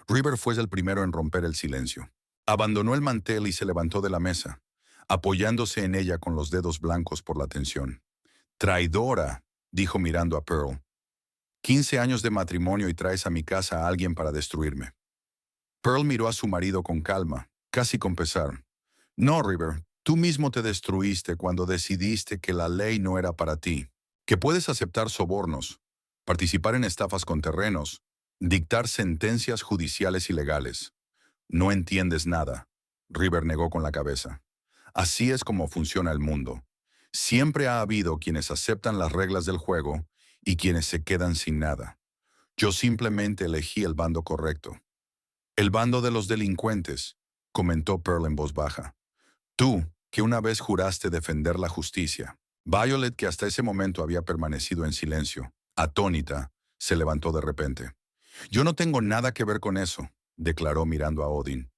River fue el primero en romper el silencio. Abandonó el mantel y se levantó de la mesa, apoyándose en ella con los dedos blancos por la tensión. «Traidora», dijo mirando a Pearl. 15 años de matrimonio y traes a mi casa a alguien para destruirme». Pearl miró a su marido con calma, casi con pesar. «No, River, tú mismo te destruiste cuando decidiste que la ley no era para ti, que puedes aceptar sobornos, participar en estafas con terrenos, dictar sentencias judiciales ilegales». «No entiendes nada», River negó con la cabeza. «Así es como funciona el mundo. Siempre ha habido quienes aceptan las reglas del juego y quienes se quedan sin nada. Yo simplemente elegí el bando correcto». «El bando de los delincuentes», comentó Pearl en voz baja. «Tú», que una vez juraste defender la justicia. Violet, que hasta ese momento había permanecido en silencio, atónita, se levantó de repente. Yo no tengo nada que ver con eso, declaró mirando a Odin.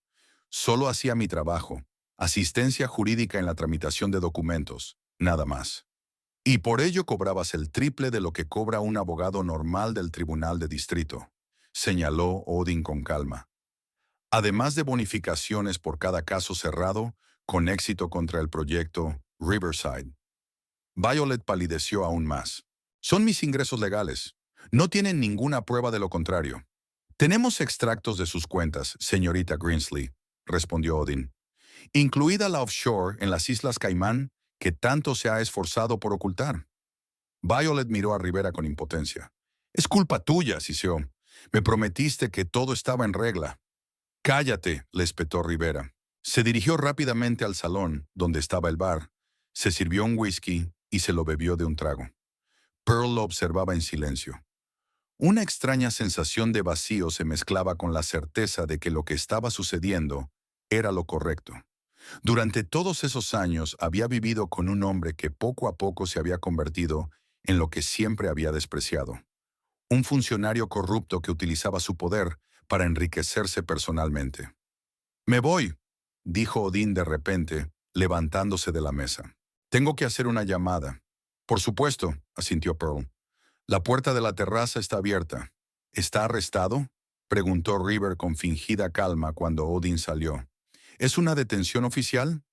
Solo hacía mi trabajo, asistencia jurídica en la tramitación de documentos, nada más. Y por ello cobrabas el triple de lo que cobra un abogado normal del tribunal de distrito, señaló Odin con calma. Además de bonificaciones por cada caso cerrado, con éxito contra el proyecto Riverside. Violet palideció aún más. Son mis ingresos legales. No tienen ninguna prueba de lo contrario. Tenemos extractos de sus cuentas, señorita Greensley, respondió Odin, incluida la offshore en las Islas Caimán, que tanto se ha esforzado por ocultar. Violet miró a Rivera con impotencia. Es culpa tuya, siseó. Me prometiste que todo estaba en regla. Cállate, le espetó Rivera. Se dirigió rápidamente al salón, donde estaba el bar. Se sirvió un whisky y se lo bebió de un trago. Pearl lo observaba en silencio. Una extraña sensación de vacío se mezclaba con la certeza de que lo que estaba sucediendo era lo correcto. Durante todos esos años había vivido con un hombre que poco a poco se había convertido en lo que siempre había despreciado. Un funcionario corrupto que utilizaba su poder para enriquecerse personalmente. Me voy, dijo Odín de repente, levantándose de la mesa. Tengo que hacer una llamada. Por supuesto, asintió Pearl. La puerta de la terraza está abierta. ¿Está arrestado? Preguntó River con fingida calma cuando Odin salió. ¿Es una detención oficial?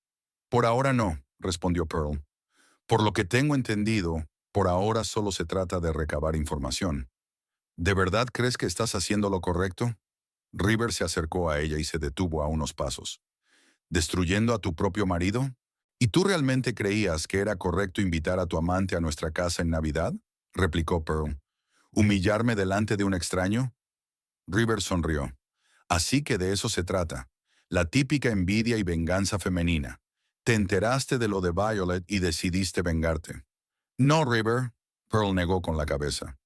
Por ahora no, respondió Pearl. Por lo que tengo entendido, por ahora solo se trata de recabar información. ¿De verdad crees que estás haciendo lo correcto? River se acercó a ella y se detuvo a unos pasos. ¿Destruyendo a tu propio marido? ¿Y tú realmente creías que era correcto invitar a tu amante a nuestra casa en Navidad? Replicó Pearl. ¿Humillarme delante de un extraño? River sonrió. Así que de eso se trata. La típica envidia y venganza femenina. Te enteraste de lo de Violet y decidiste vengarte. No, River, Pearl negó con la cabeza.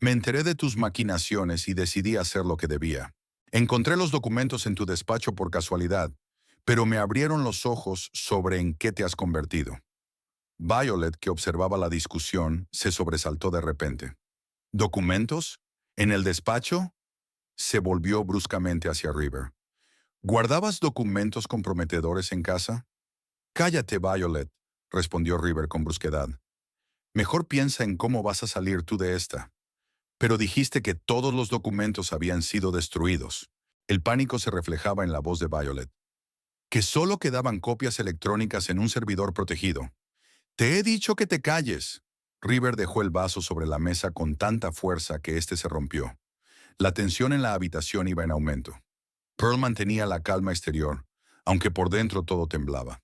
Me enteré de tus maquinaciones y decidí hacer lo que debía. Encontré los documentos en tu despacho por casualidad, pero me abrieron los ojos sobre en qué te has convertido. Violet, que observaba la discusión, se sobresaltó de repente. ¿Documentos? ¿En el despacho? Se volvió bruscamente hacia River. ¿Guardabas documentos comprometedores en casa? Cállate, Violet, respondió River con brusquedad. Mejor piensa en cómo vas a salir tú de esta. Pero dijiste que todos los documentos habían sido destruidos. El pánico se reflejaba en la voz de Violet. Que solo quedaban copias electrónicas en un servidor protegido. Te he dicho que te calles. River dejó el vaso sobre la mesa con tanta fuerza que éste se rompió. La tensión en la habitación iba en aumento. Pearl mantenía la calma exterior, aunque por dentro todo temblaba.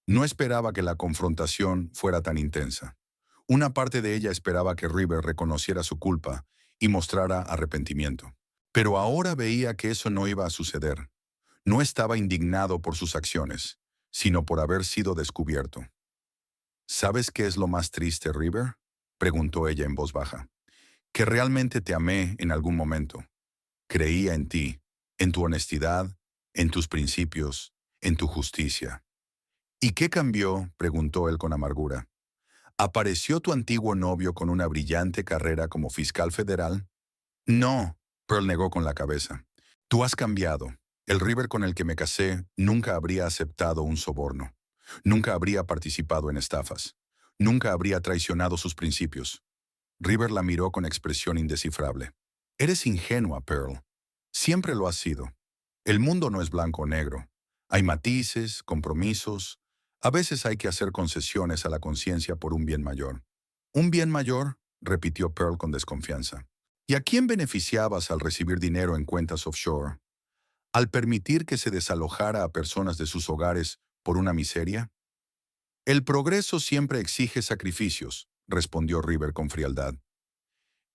No esperaba que la confrontación fuera tan intensa. Una parte de ella esperaba que River reconociera su culpa y mostrara arrepentimiento. Pero ahora veía que eso no iba a suceder. No estaba indignado por sus acciones, sino por haber sido descubierto. ¿Sabes qué es lo más triste, River? Preguntó ella en voz baja. Que realmente te amé en algún momento. Creía en ti, en tu honestidad, en tus principios, en tu justicia. ¿Y qué cambió? Preguntó él con amargura. ¿Apareció tu antiguo novio con una brillante carrera como fiscal federal? No, Pearl negó con la cabeza. Tú has cambiado. El River con el que me casé nunca habría aceptado un soborno. Nunca habría participado en estafas. Nunca habría traicionado sus principios. River la miró con expresión indescifrable. Eres ingenua, Pearl. Siempre lo has sido. El mundo no es blanco o negro. Hay matices, compromisos. A veces hay que hacer concesiones a la conciencia por un bien mayor. ¿Un bien mayor? Repitió Pearl con desconfianza. ¿Y a quién beneficiabas al recibir dinero en cuentas offshore? ¿Al permitir que se desalojara a personas de sus hogares por una miseria? El progreso siempre exige sacrificios, respondió River con frialdad.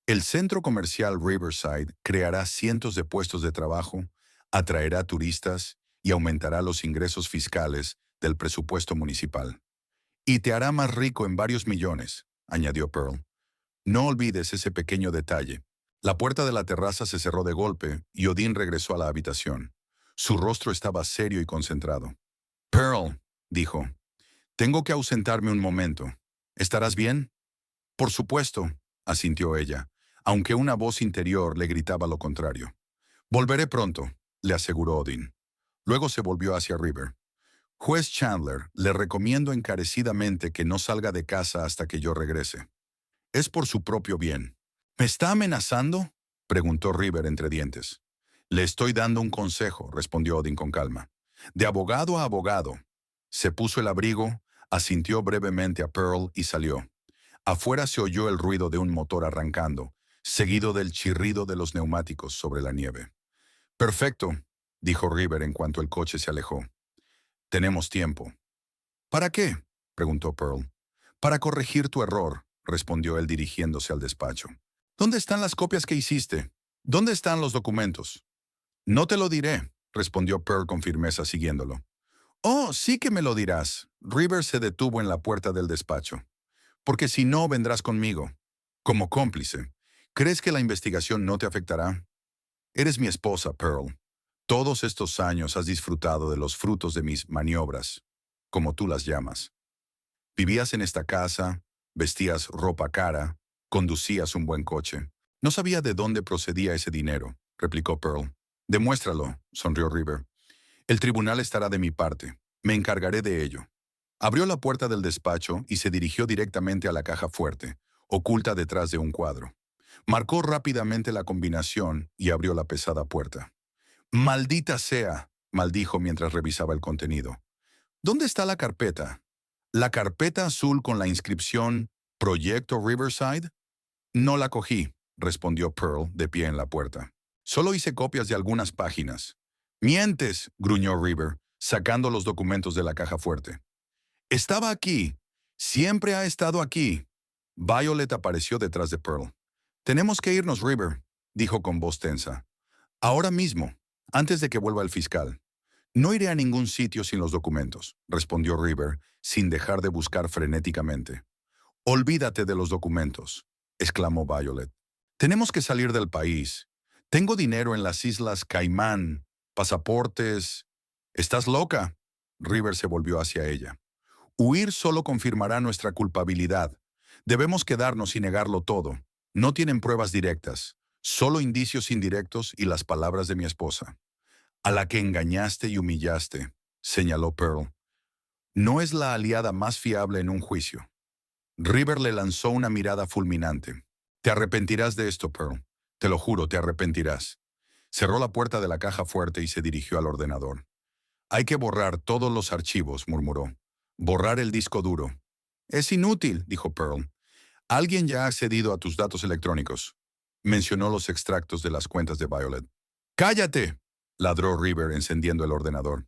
El centro comercial Riverside creará cientos de puestos de trabajo, atraerá turistas y aumentará los ingresos fiscales del presupuesto municipal. Y te hará más rico en varios millones, añadió Pearl. No olvides ese pequeño detalle. La puerta de la terraza se cerró de golpe y Odín regresó a la habitación. Su rostro estaba serio y concentrado. Pearl, dijo, Tengo que ausentarme un momento. ¿Estarás bien? Por supuesto, asintió ella, aunque una voz interior le gritaba lo contrario. Volveré pronto, le aseguró Odin. Luego se volvió hacia River. Juez Chandler, le recomiendo encarecidamente que no salga de casa hasta que yo regrese. Es por su propio bien. ¿Me está amenazando?, preguntó River entre dientes. Le estoy dando un consejo, respondió Odin con calma. De abogado a abogado. Se puso el abrigo, asintió brevemente a Pearl y salió. Afuera se oyó el ruido de un motor arrancando, seguido del chirrido de los neumáticos sobre la nieve. Perfecto, dijo River en cuanto el coche se alejó. Tenemos tiempo. ¿Para qué?, preguntó Pearl. Para corregir tu error, respondió él dirigiéndose al despacho. ¿Dónde están las copias que hiciste? ¿Dónde están los documentos? No te lo diré, respondió Pearl con firmeza siguiéndolo. Oh, sí que me lo dirás. River se detuvo en la puerta del despacho. Porque si no, vendrás conmigo. Como cómplice. ¿Crees que la investigación no te afectará? Eres mi esposa, Pearl. Todos estos años has disfrutado de los frutos de mis maniobras, como tú las llamas. Vivías en esta casa, vestías ropa cara, conducías un buen coche. No sabía de dónde procedía ese dinero, replicó Pearl. Demuéstralo, sonrió River. El tribunal estará de mi parte. Me encargaré de ello. Abrió la puerta del despacho y se dirigió directamente a la caja fuerte, oculta detrás de un cuadro. Marcó rápidamente la combinación y abrió la pesada puerta. «¡Maldita sea!», maldijo mientras revisaba el contenido. «¿Dónde está la carpeta? ¿La carpeta azul con la inscripción Proyecto Riverside?» «No la cogí», respondió Pearl de pie en la puerta. «Solo hice copias de algunas páginas». «¡Mientes!», gruñó River, sacando los documentos de la caja fuerte. «Estaba aquí. Siempre ha estado aquí». Violet apareció detrás de Pearl. «Tenemos que irnos, River», dijo con voz tensa. «Ahora mismo, antes de que vuelva el fiscal». «No iré a ningún sitio sin los documentos», respondió River, sin dejar de buscar frenéticamente. «Olvídate de los documentos», exclamó Violet. «Tenemos que salir del país. Tengo dinero en las Islas Caimán, pasaportes». «¿Estás loca?», River se volvió hacia ella. «Huir solo confirmará nuestra culpabilidad. Debemos quedarnos y negarlo todo. No tienen pruebas directas, solo indicios indirectos y las palabras de mi esposa». «A la que engañaste y humillaste», señaló Pearl. «No es la aliada más fiable en un juicio». River le lanzó una mirada fulminante. «Te arrepentirás de esto, Pearl. Te lo juro, te arrepentirás». Cerró la puerta de la caja fuerte y se dirigió al ordenador. «Hay que borrar todos los archivos», murmuró. «Borrar el disco duro». «Es inútil», dijo Pearl. «Alguien ya ha accedido a tus datos electrónicos». Mencionó los extractos de las cuentas de Violet. «¡Cállate!», ladró River encendiendo el ordenador.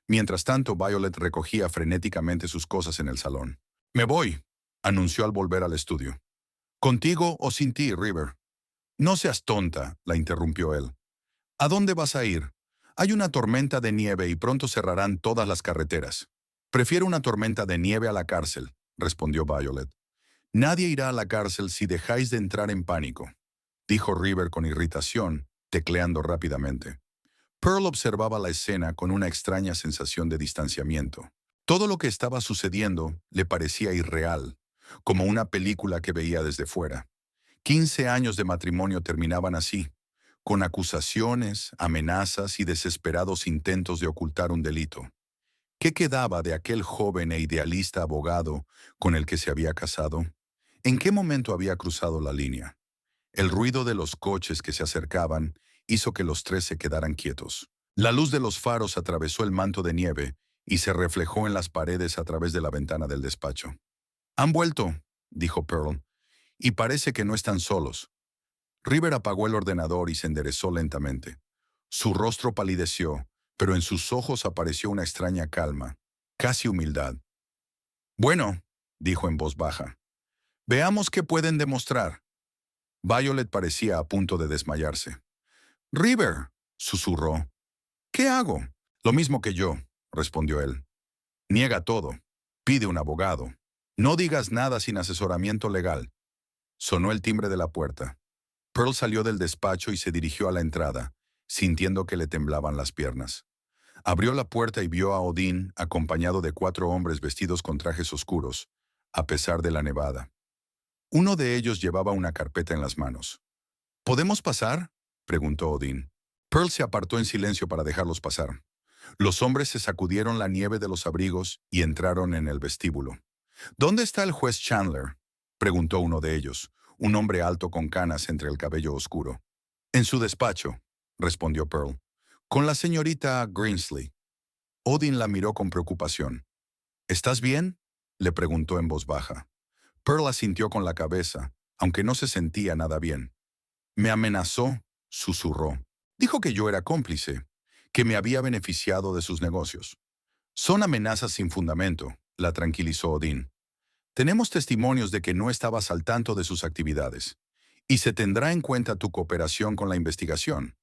Mientras tanto, Violet recogía frenéticamente sus cosas en el salón. «Me voy», anunció al volver al estudio. «Contigo o sin ti, River». «No seas tonta», la interrumpió él. «¿A dónde vas a ir? Hay una tormenta de nieve y pronto cerrarán todas las carreteras». «Prefiero una tormenta de nieve a la cárcel», respondió Violet. «Nadie irá a la cárcel si dejáis de entrar en pánico», dijo River con irritación, tecleando rápidamente. Pearl observaba la escena con una extraña sensación de distanciamiento. Todo lo que estaba sucediendo le parecía irreal, como una película que veía desde fuera. 15 años de matrimonio terminaban así, con acusaciones, amenazas y desesperados intentos de ocultar un delito. ¿Qué quedaba de aquel joven e idealista abogado con el que se había casado? ¿En qué momento había cruzado la línea? El ruido de los coches que se acercaban hizo que los tres se quedaran quietos. La luz de los faros atravesó el manto de nieve y se reflejó en las paredes a través de la ventana del despacho. «Han vuelto», dijo Pearl, «y parece que no están solos». River apagó el ordenador y se enderezó lentamente. Su rostro palideció, pero en sus ojos apareció una extraña calma, casi humildad. «Bueno», dijo en voz baja, «veamos qué pueden demostrar». Violet parecía a punto de desmayarse. «River», susurró. «¿Qué hago?» «Lo mismo que yo», respondió él. «Niega todo. Pide un abogado. No digas nada sin asesoramiento legal». Sonó el timbre de la puerta. Pearl salió del despacho y se dirigió a la entrada, sintiendo que le temblaban las piernas. Abrió la puerta y vio a Odín acompañado de 4 hombres vestidos con trajes oscuros, a pesar de la nevada. Uno de ellos llevaba una carpeta en las manos. ¿Podemos pasar?, preguntó Odín. Pearl se apartó en silencio para dejarlos pasar. Los hombres se sacudieron la nieve de los abrigos y entraron en el vestíbulo. ¿Dónde está el juez Chandler?, preguntó uno de ellos, un hombre alto con canas entre el cabello oscuro. En su despacho, respondió Pearl, con la señorita Greensley. Odin la miró con preocupación. ¿Estás bien?, le preguntó en voz baja. Pearl asintió con la cabeza, aunque no se sentía nada bien. Me amenazó, susurró. Dijo que yo era cómplice, que me había beneficiado de sus negocios. Son amenazas sin fundamento, la tranquilizó Odín. Tenemos testimonios de que no estabas al tanto de sus actividades, y se tendrá en cuenta tu cooperación con la investigación.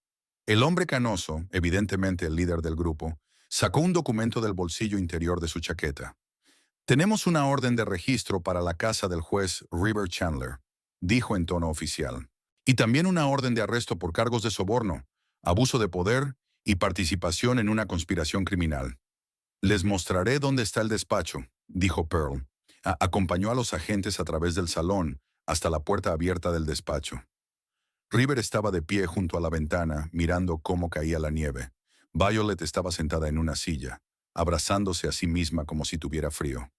El hombre canoso, evidentemente el líder del grupo, sacó un documento del bolsillo interior de su chaqueta. Tenemos una orden de registro para la casa del juez River Chandler, dijo en tono oficial. Y también una orden de arresto por cargos de soborno, abuso de poder y participación en una conspiración criminal. Les mostraré dónde está el despacho, dijo Pearl. Acompañó a los agentes a través del salón hasta la puerta abierta del despacho. River estaba de pie junto a la ventana, mirando cómo caía la nieve. Violet estaba sentada en una silla, abrazándose a sí misma como si tuviera frío.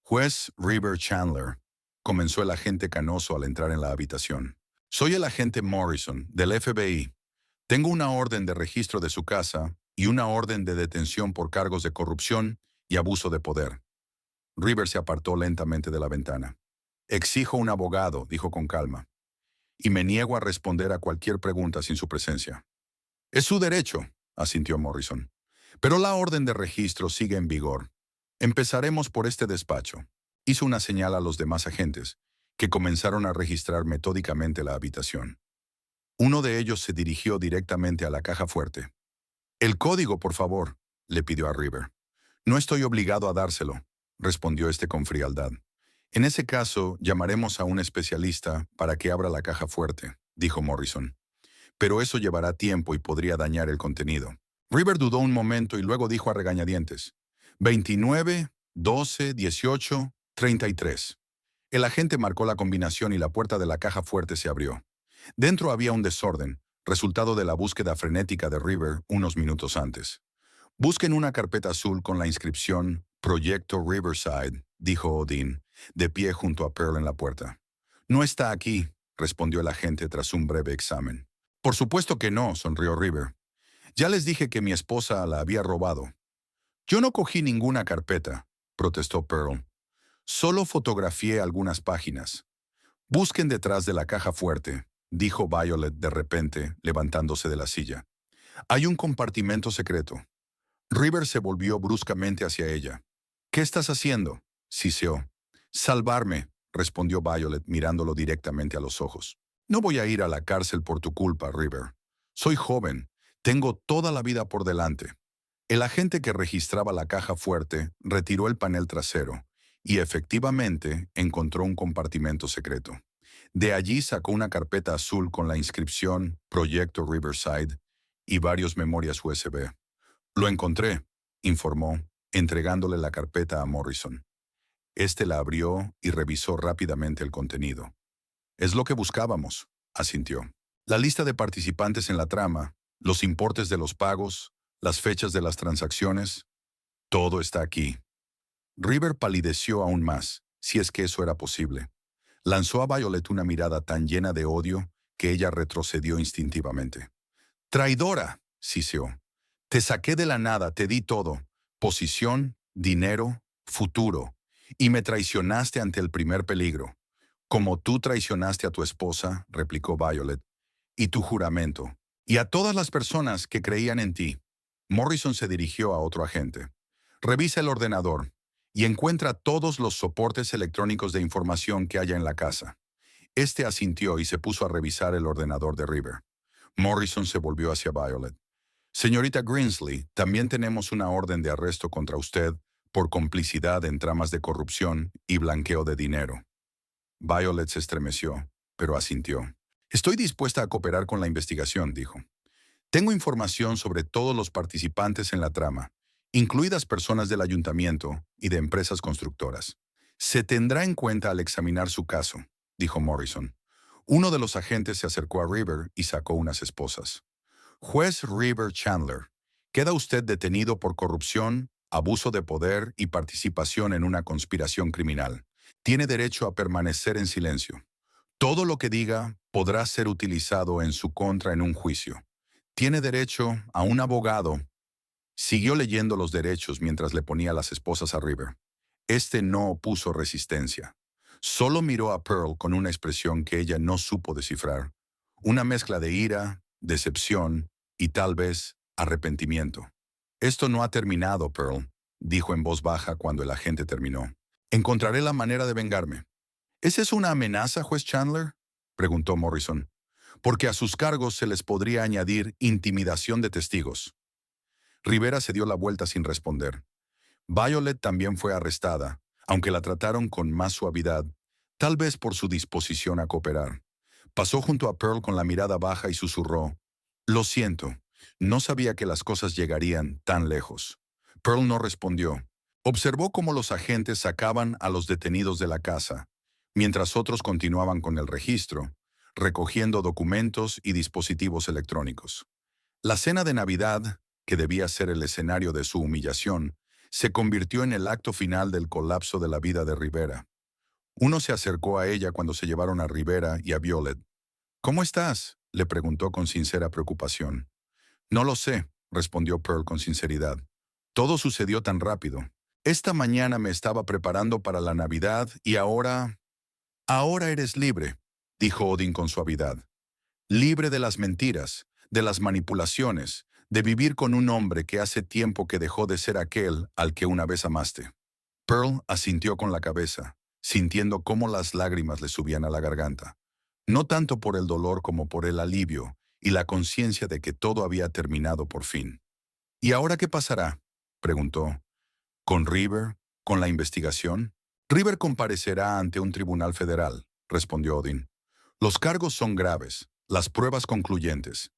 Juez River Chandler, comenzó el agente canoso al entrar en la habitación. Soy el agente Morrison, del FBI. Tengo una orden de registro de su casa y una orden de detención por cargos de corrupción y abuso de poder. River se apartó lentamente de la ventana. Exijo un abogado, dijo con calma, y me niego a responder a cualquier pregunta sin su presencia. Es su derecho, asintió Morrison. Pero la orden de registro sigue en vigor. Empezaremos por este despacho. Hizo una señal a los demás agentes, que comenzaron a registrar metódicamente la habitación. Uno de ellos se dirigió directamente a la caja fuerte. El código, por favor, le pidió a River. No estoy obligado a dárselo, respondió este con frialdad. En ese caso, llamaremos a un especialista para que abra la caja fuerte, dijo Morrison. Pero eso llevará tiempo y podría dañar el contenido. River dudó un momento y luego dijo a regañadientes: 29, 12, 18, 33. El agente marcó la combinación y la puerta de la caja fuerte se abrió. Dentro había un desorden, resultado de la búsqueda frenética de River unos minutos antes. Busquen una carpeta azul con la inscripción Proyecto Riverside, dijo Odín, de pie junto a Pearl en la puerta. No está aquí, respondió el agente tras un breve examen. Por supuesto que no, sonrió River. Ya les dije que mi esposa la había robado. Yo no cogí ninguna carpeta, protestó Pearl. Solo fotografié algunas páginas. Busquen detrás de la caja fuerte, dijo Violet de repente, levantándose de la silla. Hay un compartimento secreto. River se volvió bruscamente hacia ella. ¿Qué estás haciendo?, siseó. Salvarme, respondió Violet mirándolo directamente a los ojos. No voy a ir a la cárcel por tu culpa, River. Soy joven, tengo toda la vida por delante. El agente que registraba la caja fuerte retiró el panel trasero y efectivamente encontró un compartimento secreto. De allí sacó una carpeta azul con la inscripción Proyecto Riverside y varios memorias USB. Lo encontré, informó, entregándole la carpeta a Morrison. Este la abrió y revisó rápidamente el contenido. Es lo que buscábamos, asintió. La lista de participantes en la trama, los importes de los pagos, las fechas de las transacciones, todo está aquí. River palideció aún más, si es que eso era posible. Lanzó a Violet una mirada tan llena de odio que ella retrocedió instintivamente. «¡Traidora!», siseó. «Te saqué de la nada, te di todo, posición, dinero, futuro, y me traicionaste ante el primer peligro. Como tú traicionaste a tu esposa», replicó Violet, «y tu juramento, y a todas las personas que creían en ti». Morrison se dirigió a otro agente. «Revisa el ordenador y encuentra todos los soportes electrónicos de información que haya en la casa». Este asintió y se puso a revisar el ordenador de River. Morrison se volvió hacia Violet. «Señorita Greensley, también tenemos una orden de arresto contra usted por complicidad en tramas de corrupción y blanqueo de dinero». Violet se estremeció, pero asintió. «Estoy dispuesta a cooperar con la investigación», dijo. Tengo información sobre todos los participantes en la trama, incluidas personas del ayuntamiento y de empresas constructoras. Se tendrá en cuenta al examinar su caso, dijo Morrison. Uno de los agentes se acercó a River y sacó unas esposas. Juez River Chandler, queda usted detenido por corrupción, abuso de poder y participación en una conspiración criminal. Tiene derecho a permanecer en silencio. Todo lo que diga podrá ser utilizado en su contra en un juicio. Tiene derecho a un abogado. Siguió leyendo los derechos mientras le ponía las esposas a River. Este no opuso resistencia. Solo miró a Pearl con una expresión que ella no supo descifrar. Una mezcla de ira, decepción y tal vez arrepentimiento. Esto no ha terminado, Pearl, dijo en voz baja cuando el agente terminó. Encontraré la manera de vengarme. ¿Esa es una amenaza, juez Chandler?, preguntó Morrison. Porque a sus cargos se les podría añadir intimidación de testigos. Rivera se dio la vuelta sin responder. Violet también fue arrestada, aunque la trataron con más suavidad, tal vez por su disposición a cooperar. Pasó junto a Pearl con la mirada baja y susurró: «Lo siento, no sabía que las cosas llegarían tan lejos». Pearl no respondió. Observó cómo los agentes sacaban a los detenidos de la casa, mientras otros continuaban con el registro, recogiendo documentos y dispositivos electrónicos. La cena de Navidad, que debía ser el escenario de su humillación, se convirtió en el acto final del colapso de la vida de Rivera. Uno se acercó a ella cuando se llevaron a Rivera y a Violet. «¿Cómo estás?», le preguntó con sincera preocupación. «No lo sé», respondió Pearl con sinceridad. «Todo sucedió tan rápido. Esta mañana me estaba preparando para la Navidad y ahora... Ahora eres libre», dijo Odin con suavidad. «Libre de las mentiras, de las manipulaciones, de vivir con un hombre que hace tiempo que dejó de ser aquel al que una vez amaste». Pearl asintió con la cabeza, sintiendo cómo las lágrimas le subían a la garganta. No tanto por el dolor como por el alivio y la conciencia de que todo había terminado por fin. «¿Y ahora qué pasará?», preguntó. «¿Con River? ¿Con la investigación?» «River comparecerá ante un tribunal federal», respondió Odin. «Los cargos son graves, las pruebas concluyentes,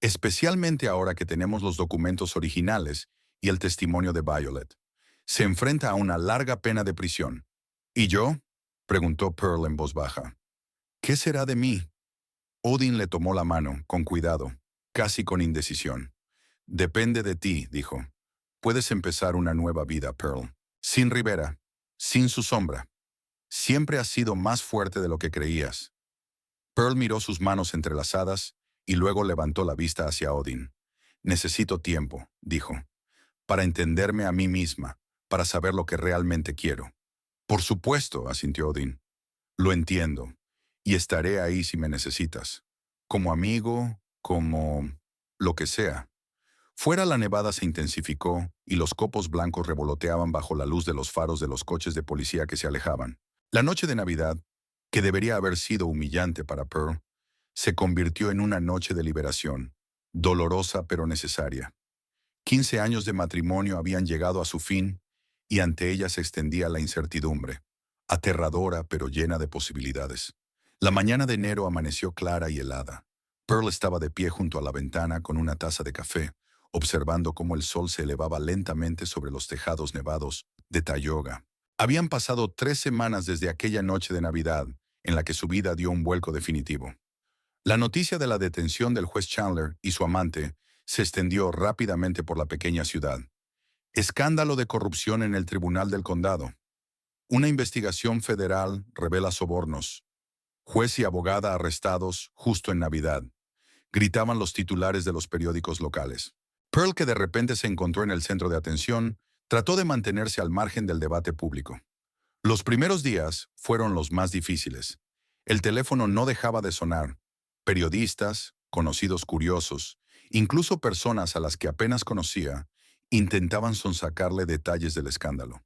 especialmente ahora que tenemos los documentos originales y el testimonio de Violet. Se enfrenta a una larga pena de prisión». «¿Y yo?», preguntó Pearl en voz baja. «¿Qué será de mí?». Odin le tomó la mano, con cuidado, casi con indecisión. «Depende de ti», dijo. «Puedes empezar una nueva vida, Pearl. Sin Rivera, sin su sombra. Siempre has sido más fuerte de lo que creías». Pearl miró sus manos entrelazadas y luego levantó la vista hacia Odin. «Necesito tiempo», dijo, «para entenderme a mí misma, para saber lo que realmente quiero». «Por supuesto», asintió Odin. «Lo entiendo, y estaré ahí si me necesitas. Como amigo, como... lo que sea». Fuera la nevada se intensificó y los copos blancos revoloteaban bajo la luz de los faros de los coches de policía que se alejaban. La noche de Navidad, que debería haber sido humillante para Pearl, se convirtió en una noche de liberación, dolorosa pero necesaria. 15 años de matrimonio habían llegado a su fin y ante ella se extendía la incertidumbre, aterradora pero llena de posibilidades. La mañana de enero amaneció clara y helada. Pearl estaba de pie junto a la ventana con una taza de café, observando cómo el sol se elevaba lentamente sobre los tejados nevados de Tioga. Habían pasado 3 semanas desde aquella noche de Navidad, en la que su vida dio un vuelco definitivo. La noticia de la detención del juez Chandler y su amante se extendió rápidamente por la pequeña ciudad. Escándalo de corrupción en el Tribunal del Condado. Una investigación federal revela sobornos. Juez y abogada arrestados justo en Navidad, gritaban los titulares de los periódicos locales. Pearl, que de repente se encontró en el centro de atención, trató de mantenerse al margen del debate público. Los primeros días fueron los más difíciles. El teléfono no dejaba de sonar. Periodistas, conocidos curiosos, incluso personas a las que apenas conocía, intentaban sonsacarle detalles del escándalo.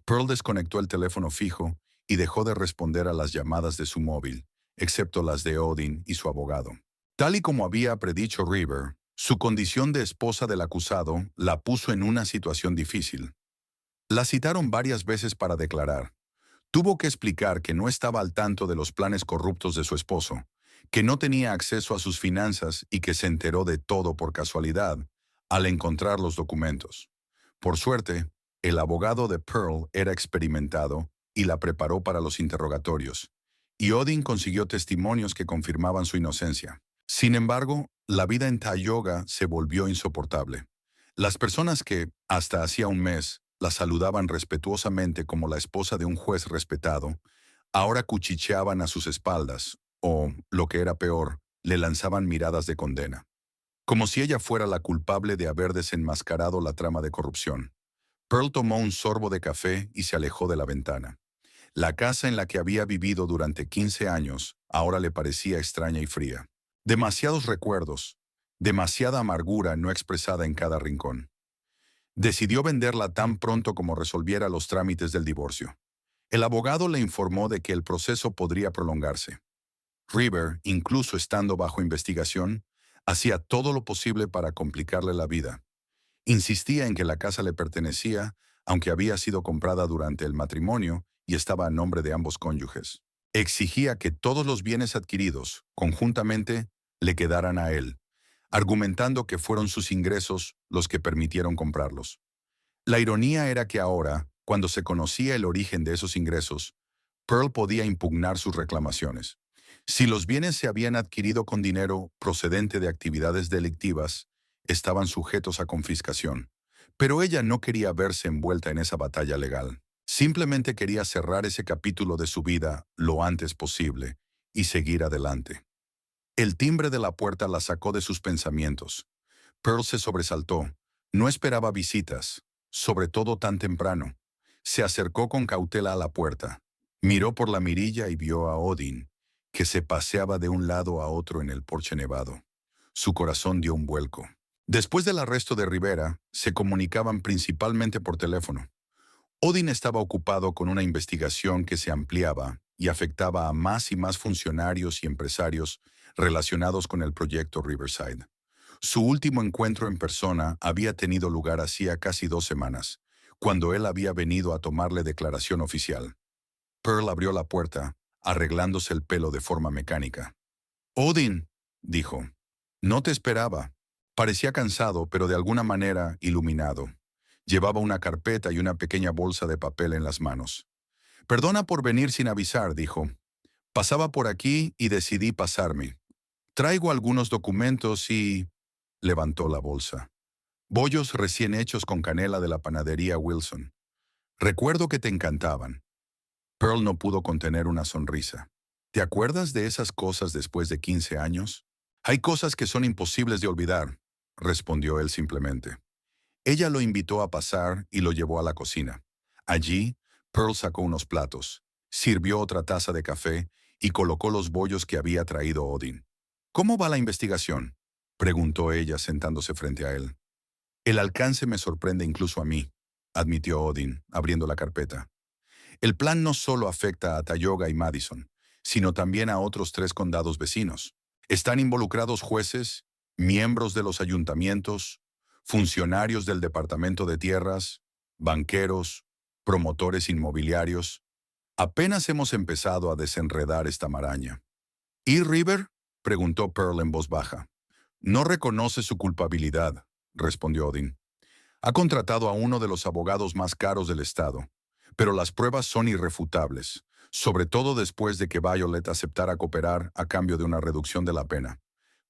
Pearl desconectó el teléfono fijo y dejó de responder a las llamadas de su móvil, excepto las de Odin y su abogado. Tal y como había predicho River, su condición de esposa del acusado la puso en una situación difícil. La citaron varias veces para declarar. Tuvo que explicar que no estaba al tanto de los planes corruptos de su esposo, que no tenía acceso a sus finanzas y que se enteró de todo por casualidad al encontrar los documentos. Por suerte, el abogado de Pearl era experimentado y la preparó para los interrogatorios, y Odin consiguió testimonios que confirmaban su inocencia. Sin embargo, la vida en Tioga se volvió insoportable. Las personas que, hasta hacía un mes, la saludaban respetuosamente como la esposa de un juez respetado, ahora cuchicheaban a sus espaldas, o, lo que era peor, le lanzaban miradas de condena, como si ella fuera la culpable de haber desenmascarado la trama de corrupción. Pearl tomó un sorbo de café y se alejó de la ventana. La casa en la que había vivido durante 15 años ahora le parecía extraña y fría. Demasiados recuerdos, demasiada amargura no expresada en cada rincón. Decidió venderla tan pronto como resolviera los trámites del divorcio. El abogado le informó de que el proceso podría prolongarse. River, incluso estando bajo investigación, hacía todo lo posible para complicarle la vida. Insistía en que la casa le pertenecía, aunque había sido comprada durante el matrimonio y estaba a nombre de ambos cónyuges. Exigía que todos los bienes adquiridos, conjuntamente, le quedaran a él, argumentando que fueron sus ingresos los que permitieron comprarlos. La ironía era que ahora, cuando se conocía el origen de esos ingresos, Pearl podía impugnar sus reclamaciones. Si los bienes se habían adquirido con dinero procedente de actividades delictivas, estaban sujetos a confiscación. Pero ella no quería verse envuelta en esa batalla legal. Simplemente quería cerrar ese capítulo de su vida lo antes posible y seguir adelante. El timbre de la puerta la sacó de sus pensamientos. Pearl se sobresaltó. No esperaba visitas, sobre todo tan temprano. Se acercó con cautela a la puerta. Miró por la mirilla y vio a Odin, que se paseaba de un lado a otro en el porche nevado. Su corazón dio un vuelco. Después del arresto de Rivera, se comunicaban principalmente por teléfono. Odin estaba ocupado con una investigación que se ampliaba y afectaba a más y más funcionarios y empresarios relacionados con el proyecto Riverside. Su último encuentro en persona había tenido lugar hacía casi 2 semanas, cuando él había venido a tomarle declaración oficial. Pearl abrió la puerta, arreglándose el pelo de forma mecánica. «Odin», dijo, «no te esperaba». Parecía cansado, pero de alguna manera iluminado. Llevaba una carpeta y una pequeña bolsa de papel en las manos. «Perdona por venir sin avisar», dijo. «Pasaba por aquí y decidí pasarme. Traigo algunos documentos y...» Levantó la bolsa. «Bollos recién hechos con canela de la panadería Wilson. Recuerdo que te encantaban». Pearl no pudo contener una sonrisa. «¿Te acuerdas de esas cosas después de 15 años?» «Hay cosas que son imposibles de olvidar», respondió él simplemente. Ella lo invitó a pasar y lo llevó a la cocina. Allí, Pearl sacó unos platos, sirvió otra taza de café y colocó los bollos que había traído Odin. «¿Cómo va la investigación?», preguntó ella sentándose frente a él. «El alcance me sorprende incluso a mí», admitió Odin, abriendo la carpeta. «El plan no solo afecta a Tioga y Madison, sino también a otros 3 condados vecinos. Están involucrados jueces, miembros de los ayuntamientos, funcionarios del Departamento de Tierras, banqueros, promotores inmobiliarios. Apenas hemos empezado a desenredar esta maraña». «¿Y River?», preguntó Pearl en voz baja. «No reconoce su culpabilidad», respondió Odin. «Ha contratado a uno de los abogados más caros del estado, pero las pruebas son irrefutables, sobre todo después de que Violet aceptara cooperar a cambio de una reducción de la pena».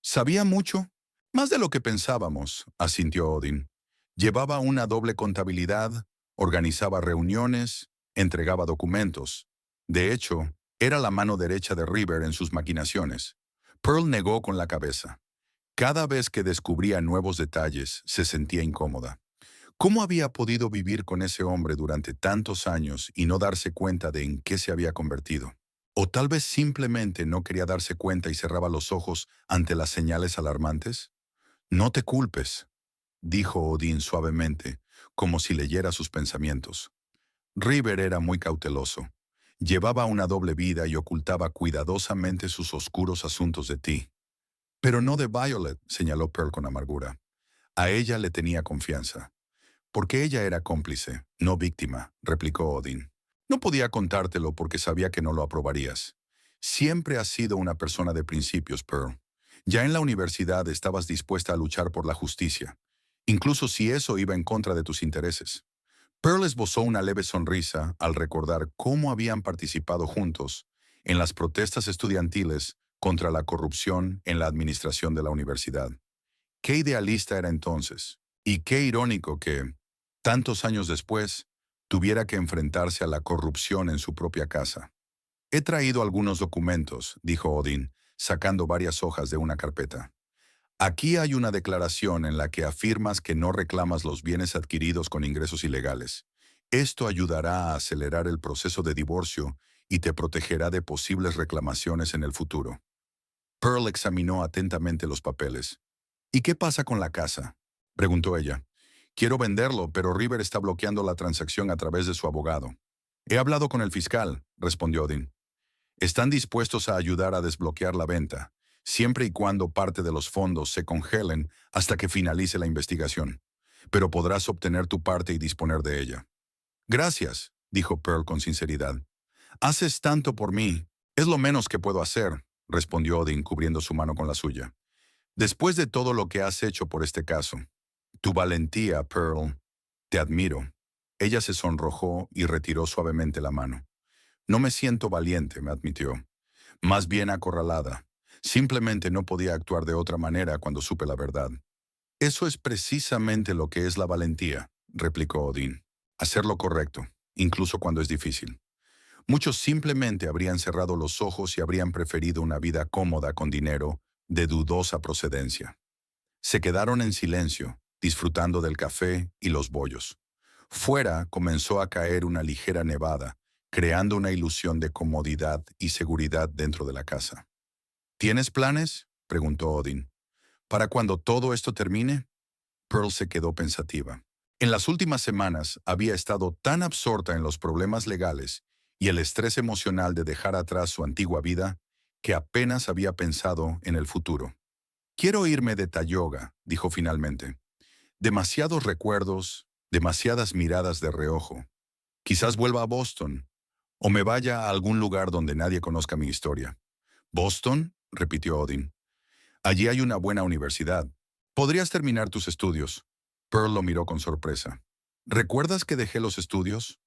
«¿Sabía mucho?». «Más de lo que pensábamos», asintió Odin. «Llevaba una doble contabilidad, organizaba reuniones, entregaba documentos. De hecho, era la mano derecha de River en sus maquinaciones». Pearl negó con la cabeza. Cada vez que descubría nuevos detalles, se sentía incómoda. ¿Cómo había podido vivir con ese hombre durante tantos años y no darse cuenta de en qué se había convertido? ¿O tal vez simplemente no quería darse cuenta y cerraba los ojos ante las señales alarmantes? «No te culpes», dijo Odin suavemente, como si leyera sus pensamientos. River era muy cauteloso. Llevaba una doble vida y ocultaba cuidadosamente sus oscuros asuntos de ti. «Pero no de Violet», señaló Pearl con amargura. A ella le tenía confianza. «Porque ella era cómplice, no víctima», replicó Odin. «No podía contártelo porque sabía que no lo aprobarías. Siempre has sido una persona de principios, Pearl. Ya en la universidad estabas dispuesta a luchar por la justicia, incluso si eso iba en contra de tus intereses. Pearl esbozó una leve sonrisa al recordar cómo habían participado juntos en las protestas estudiantiles contra la corrupción en la administración de la universidad. Qué idealista era entonces, y qué irónico que, tantos años después, tuviera que enfrentarse a la corrupción en su propia casa. He traído algunos documentos, dijo Odin, sacando varias hojas de una carpeta. Aquí hay una declaración en la que afirmas que no reclamas los bienes adquiridos con ingresos ilegales. Esto ayudará a acelerar el proceso de divorcio y te protegerá de posibles reclamaciones en el futuro. Pearl examinó atentamente los papeles. ¿Y qué pasa con la casa?, preguntó ella. Quiero venderlo, pero River está bloqueando la transacción a través de su abogado. He hablado con el fiscal, respondió Odin. Están dispuestos a ayudar a desbloquear la venta, siempre y cuando parte de los fondos se congelen hasta que finalice la investigación. Pero podrás obtener tu parte y disponer de ella. Gracias, dijo Pearl con sinceridad. Haces tanto por mí. Es lo menos que puedo hacer, respondió Odin cubriendo su mano con la suya. Después de todo lo que has hecho por este caso. Tu valentía, Pearl. Te admiro. Ella se sonrojó y retiró suavemente la mano. No me siento valiente, me admitió. Más bien acorralada. Simplemente no podía actuar de otra manera cuando supe la verdad. Eso es precisamente lo que es la valentía, replicó Odín. Hacer lo correcto, incluso cuando es difícil. Muchos simplemente habrían cerrado los ojos y habrían preferido una vida cómoda con dinero de dudosa procedencia. Se quedaron en silencio, disfrutando del café y los bollos. Fuera comenzó a caer una ligera nevada, creando una ilusión de comodidad y seguridad dentro de la casa. ¿Tienes planes?, preguntó Odin. ¿Para cuando todo esto termine? Pearl se quedó pensativa. En las últimas semanas había estado tan absorta en los problemas legales y el estrés emocional de dejar atrás su antigua vida que apenas había pensado en el futuro. Quiero irme de Tayuga, dijo finalmente. Demasiados recuerdos, demasiadas miradas de reojo. Quizás vuelva a Boston, o me vaya a algún lugar donde nadie conozca mi historia. ¿Boston?, repitió Odin. Allí hay una buena universidad. Podrías terminar tus estudios. Pearl lo miró con sorpresa. ¿Recuerdas que dejé los estudios?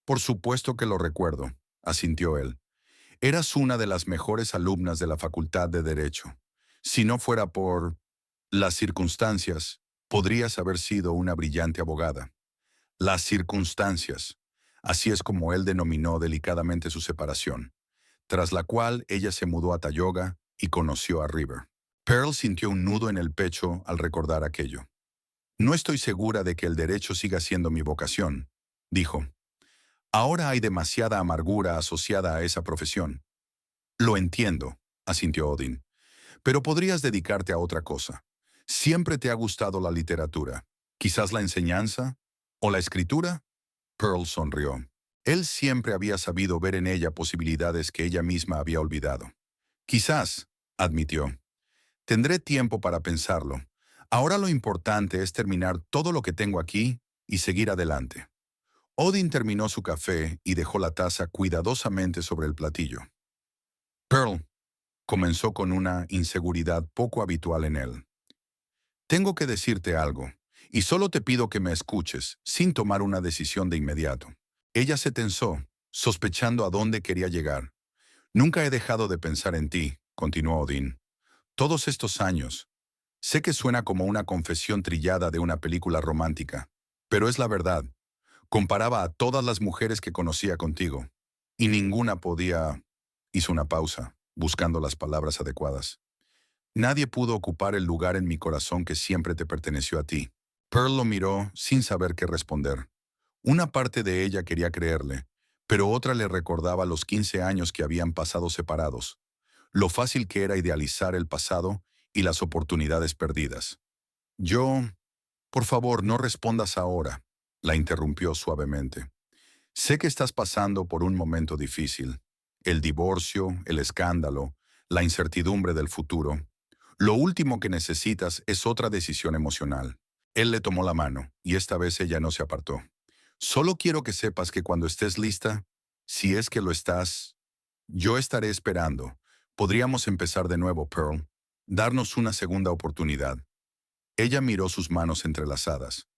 Por supuesto que lo recuerdo, asintió él. Eras una de las mejores alumnas de la Facultad de Derecho. Si no fuera por las circunstancias, podrías haber sido una brillante abogada. Las circunstancias. Así es como él denominó delicadamente su separación, tras la cual ella se mudó a Tayuga y conoció a River. Pearl sintió un nudo en el pecho al recordar aquello. No estoy segura de que el derecho siga siendo mi vocación, dijo. Ahora hay demasiada amargura asociada a esa profesión. Lo entiendo, asintió Odin, pero podrías dedicarte a otra cosa. ¿Siempre te ha gustado la literatura? ¿Quizás la enseñanza? ¿O la escritura? Pearl sonrió. Él siempre había sabido ver en ella posibilidades que ella misma había olvidado. Quizás, admitió. Tendré tiempo para pensarlo. Ahora lo importante es terminar todo lo que tengo aquí y seguir adelante. Odin terminó su café y dejó la taza cuidadosamente sobre el platillo. Pearl comenzó con una inseguridad poco habitual en él. Tengo que decirte algo, y solo te pido que me escuches, sin tomar una decisión de inmediato. Ella se tensó, sospechando a dónde quería llegar. Nunca he dejado de pensar en ti, continuó Odin. Todos estos años. Sé que suena como una confesión trillada de una película romántica, pero es la verdad. Comparaba a todas las mujeres que conocía contigo, y ninguna podía... Hizo una pausa, buscando las palabras adecuadas. Nadie pudo ocupar el lugar en mi corazón que siempre te perteneció a ti. Pearl lo miró sin saber qué responder. Una parte de ella quería creerle, pero otra le recordaba los 15 años que habían pasado separados, lo fácil que era idealizar el pasado y las oportunidades perdidas. Por favor, no respondas ahora, la interrumpió suavemente. Sé que estás pasando por un momento difícil. El divorcio, el escándalo, la incertidumbre del futuro. Lo último que necesitas es otra decisión emocional. Él le tomó la mano, y esta vez ella no se apartó. Solo quiero que sepas que cuando estés lista, si es que lo estás, Yo estaré esperando. Podríamos empezar de nuevo, Pearl. Darnos una segunda oportunidad. Ella miró sus manos entrelazadas.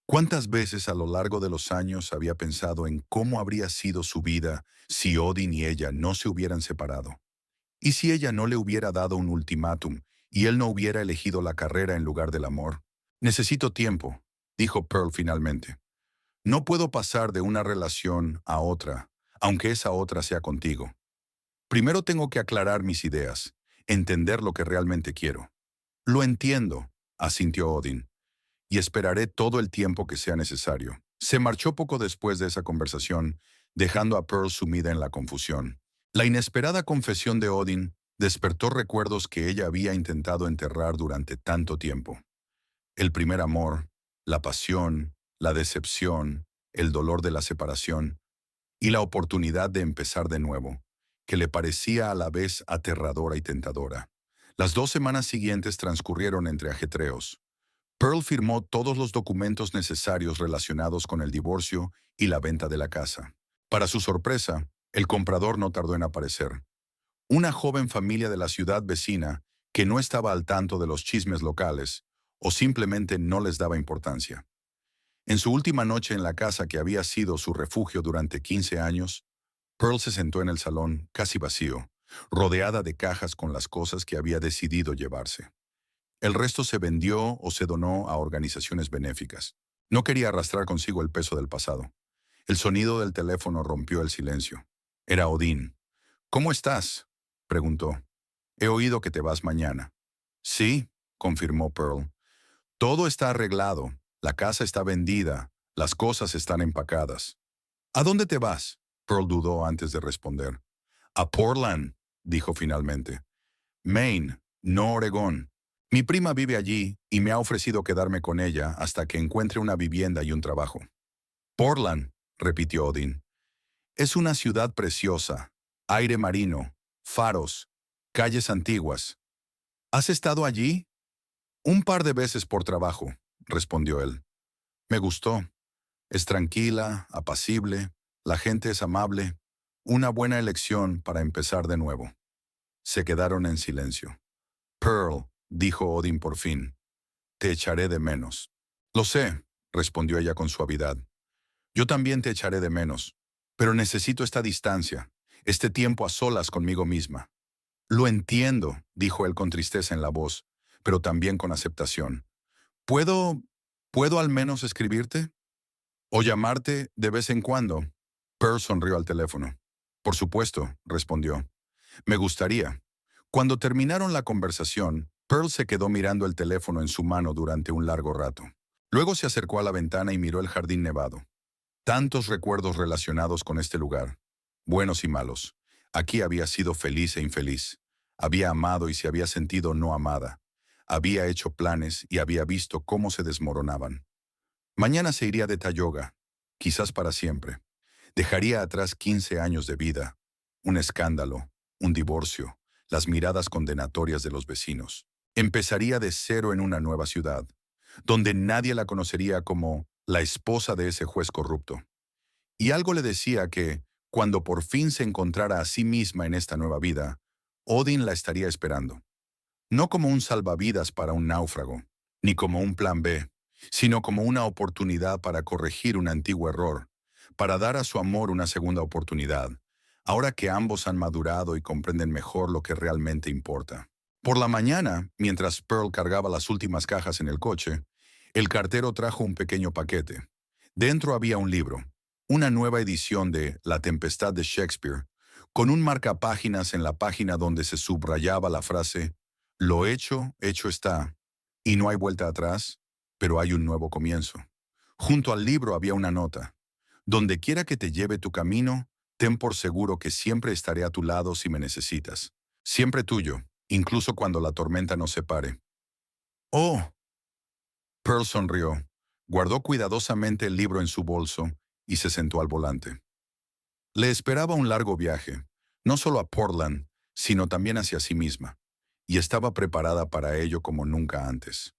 ¿Cuántas veces a lo largo de los años había pensado en cómo habría sido su vida si Odin y ella no se hubieran separado? ¿Y si ella no le hubiera dado un ultimátum y él no hubiera elegido la carrera en lugar del amor? Necesito tiempo, dijo Pearl finalmente. No puedo pasar de una relación a otra, aunque esa otra sea contigo. Primero tengo que aclarar mis ideas, entender lo que realmente quiero. Lo entiendo, asintió Odin, y esperaré todo el tiempo que sea necesario. Se marchó poco después de esa conversación, dejando a Pearl sumida en la confusión. La inesperada confesión de Odin despertó recuerdos que ella había intentado enterrar durante tanto tiempo. El primer amor, la pasión, la decepción, el dolor de la separación y la oportunidad de empezar de nuevo, que le parecía a la vez aterradora y tentadora. Las 2 semanas siguientes transcurrieron entre ajetreos. Pearl firmó todos los documentos necesarios relacionados con el divorcio y la venta de la casa. Para su sorpresa, el comprador no tardó en aparecer. Una joven familia de la ciudad vecina que no estaba al tanto de los chismes locales o simplemente no les daba importancia. En su última noche en la casa que había sido su refugio durante 15 años, Pearl se sentó en el salón, casi vacío, rodeada de cajas con las cosas que había decidido llevarse. El resto se vendió o se donó a organizaciones benéficas. No quería arrastrar consigo el peso del pasado. El sonido del teléfono rompió el silencio. Era Odín. «¿Cómo estás?», preguntó. «He oído que te vas mañana». «Sí», confirmó Pearl. «Todo está arreglado. La casa está vendida. Las cosas están empacadas». «¿A dónde te vas?», Pearl dudó antes de responder. «A Portland», dijo finalmente. «Maine, no Oregón. Mi prima vive allí y me ha ofrecido quedarme con ella hasta que encuentre una vivienda y un trabajo». «Portland», repitió Odin. «Es una ciudad preciosa. Aire marino, faros, calles antiguas. ¿Has estado allí?» «Un par de veces por trabajo», respondió él. «Me gustó. Es tranquila, apacible, la gente es amable. Una buena elección para empezar de nuevo». Se quedaron en silencio. «Pearl», dijo Odin por fin, «te echaré de menos». «Lo sé», respondió ella con suavidad. «Yo también te echaré de menos, pero necesito esta distancia, este tiempo a solas conmigo misma». «Lo entiendo», dijo él con tristeza en la voz, pero también con aceptación. «¿Puedo, puedo al menos escribirte? ¿O llamarte de vez en cuando?» Pearl sonrió al teléfono. «Por supuesto», respondió. «Me gustaría». Cuando terminaron la conversación, Pearl se quedó mirando el teléfono en su mano durante un largo rato. Luego se acercó a la ventana y miró el jardín nevado. Tantos recuerdos relacionados con este lugar, buenos y malos. Aquí había sido feliz e infeliz. Había amado y se había sentido no amada. Había hecho planes y había visto cómo se desmoronaban. Mañana se iría de Tayuga, quizás para siempre. Dejaría atrás 15 años de vida, un escándalo, un divorcio, las miradas condenatorias de los vecinos. Empezaría de cero en una nueva ciudad, donde nadie la conocería como la esposa de ese juez corrupto. Y algo le decía que, cuando por fin se encontrara a sí misma en esta nueva vida, Odin la estaría esperando. No como un salvavidas para un náufrago, ni como un plan B, sino como una oportunidad para corregir un antiguo error, para dar a su amor una segunda oportunidad, ahora que ambos han madurado y comprenden mejor lo que realmente importa. Por la mañana, mientras Pearl cargaba las últimas cajas en el coche, el cartero trajo un pequeño paquete. Dentro había un libro, una nueva edición de La Tempestad de Shakespeare, con un marcapáginas en la página donde se subrayaba la frase «Lo hecho, hecho está, y no hay vuelta atrás, pero hay un nuevo comienzo». Junto al libro había una nota: «Donde quiera que te lleve tu camino, ten por seguro que siempre estaré a tu lado si me necesitas. Siempre tuyo, incluso cuando la tormenta nos separe». «Oh». Pearl sonrió, guardó cuidadosamente el libro en su bolso y se sentó al volante. Le esperaba un largo viaje, no solo a Portland, sino también hacia sí misma, y estaba preparada para ello como nunca antes.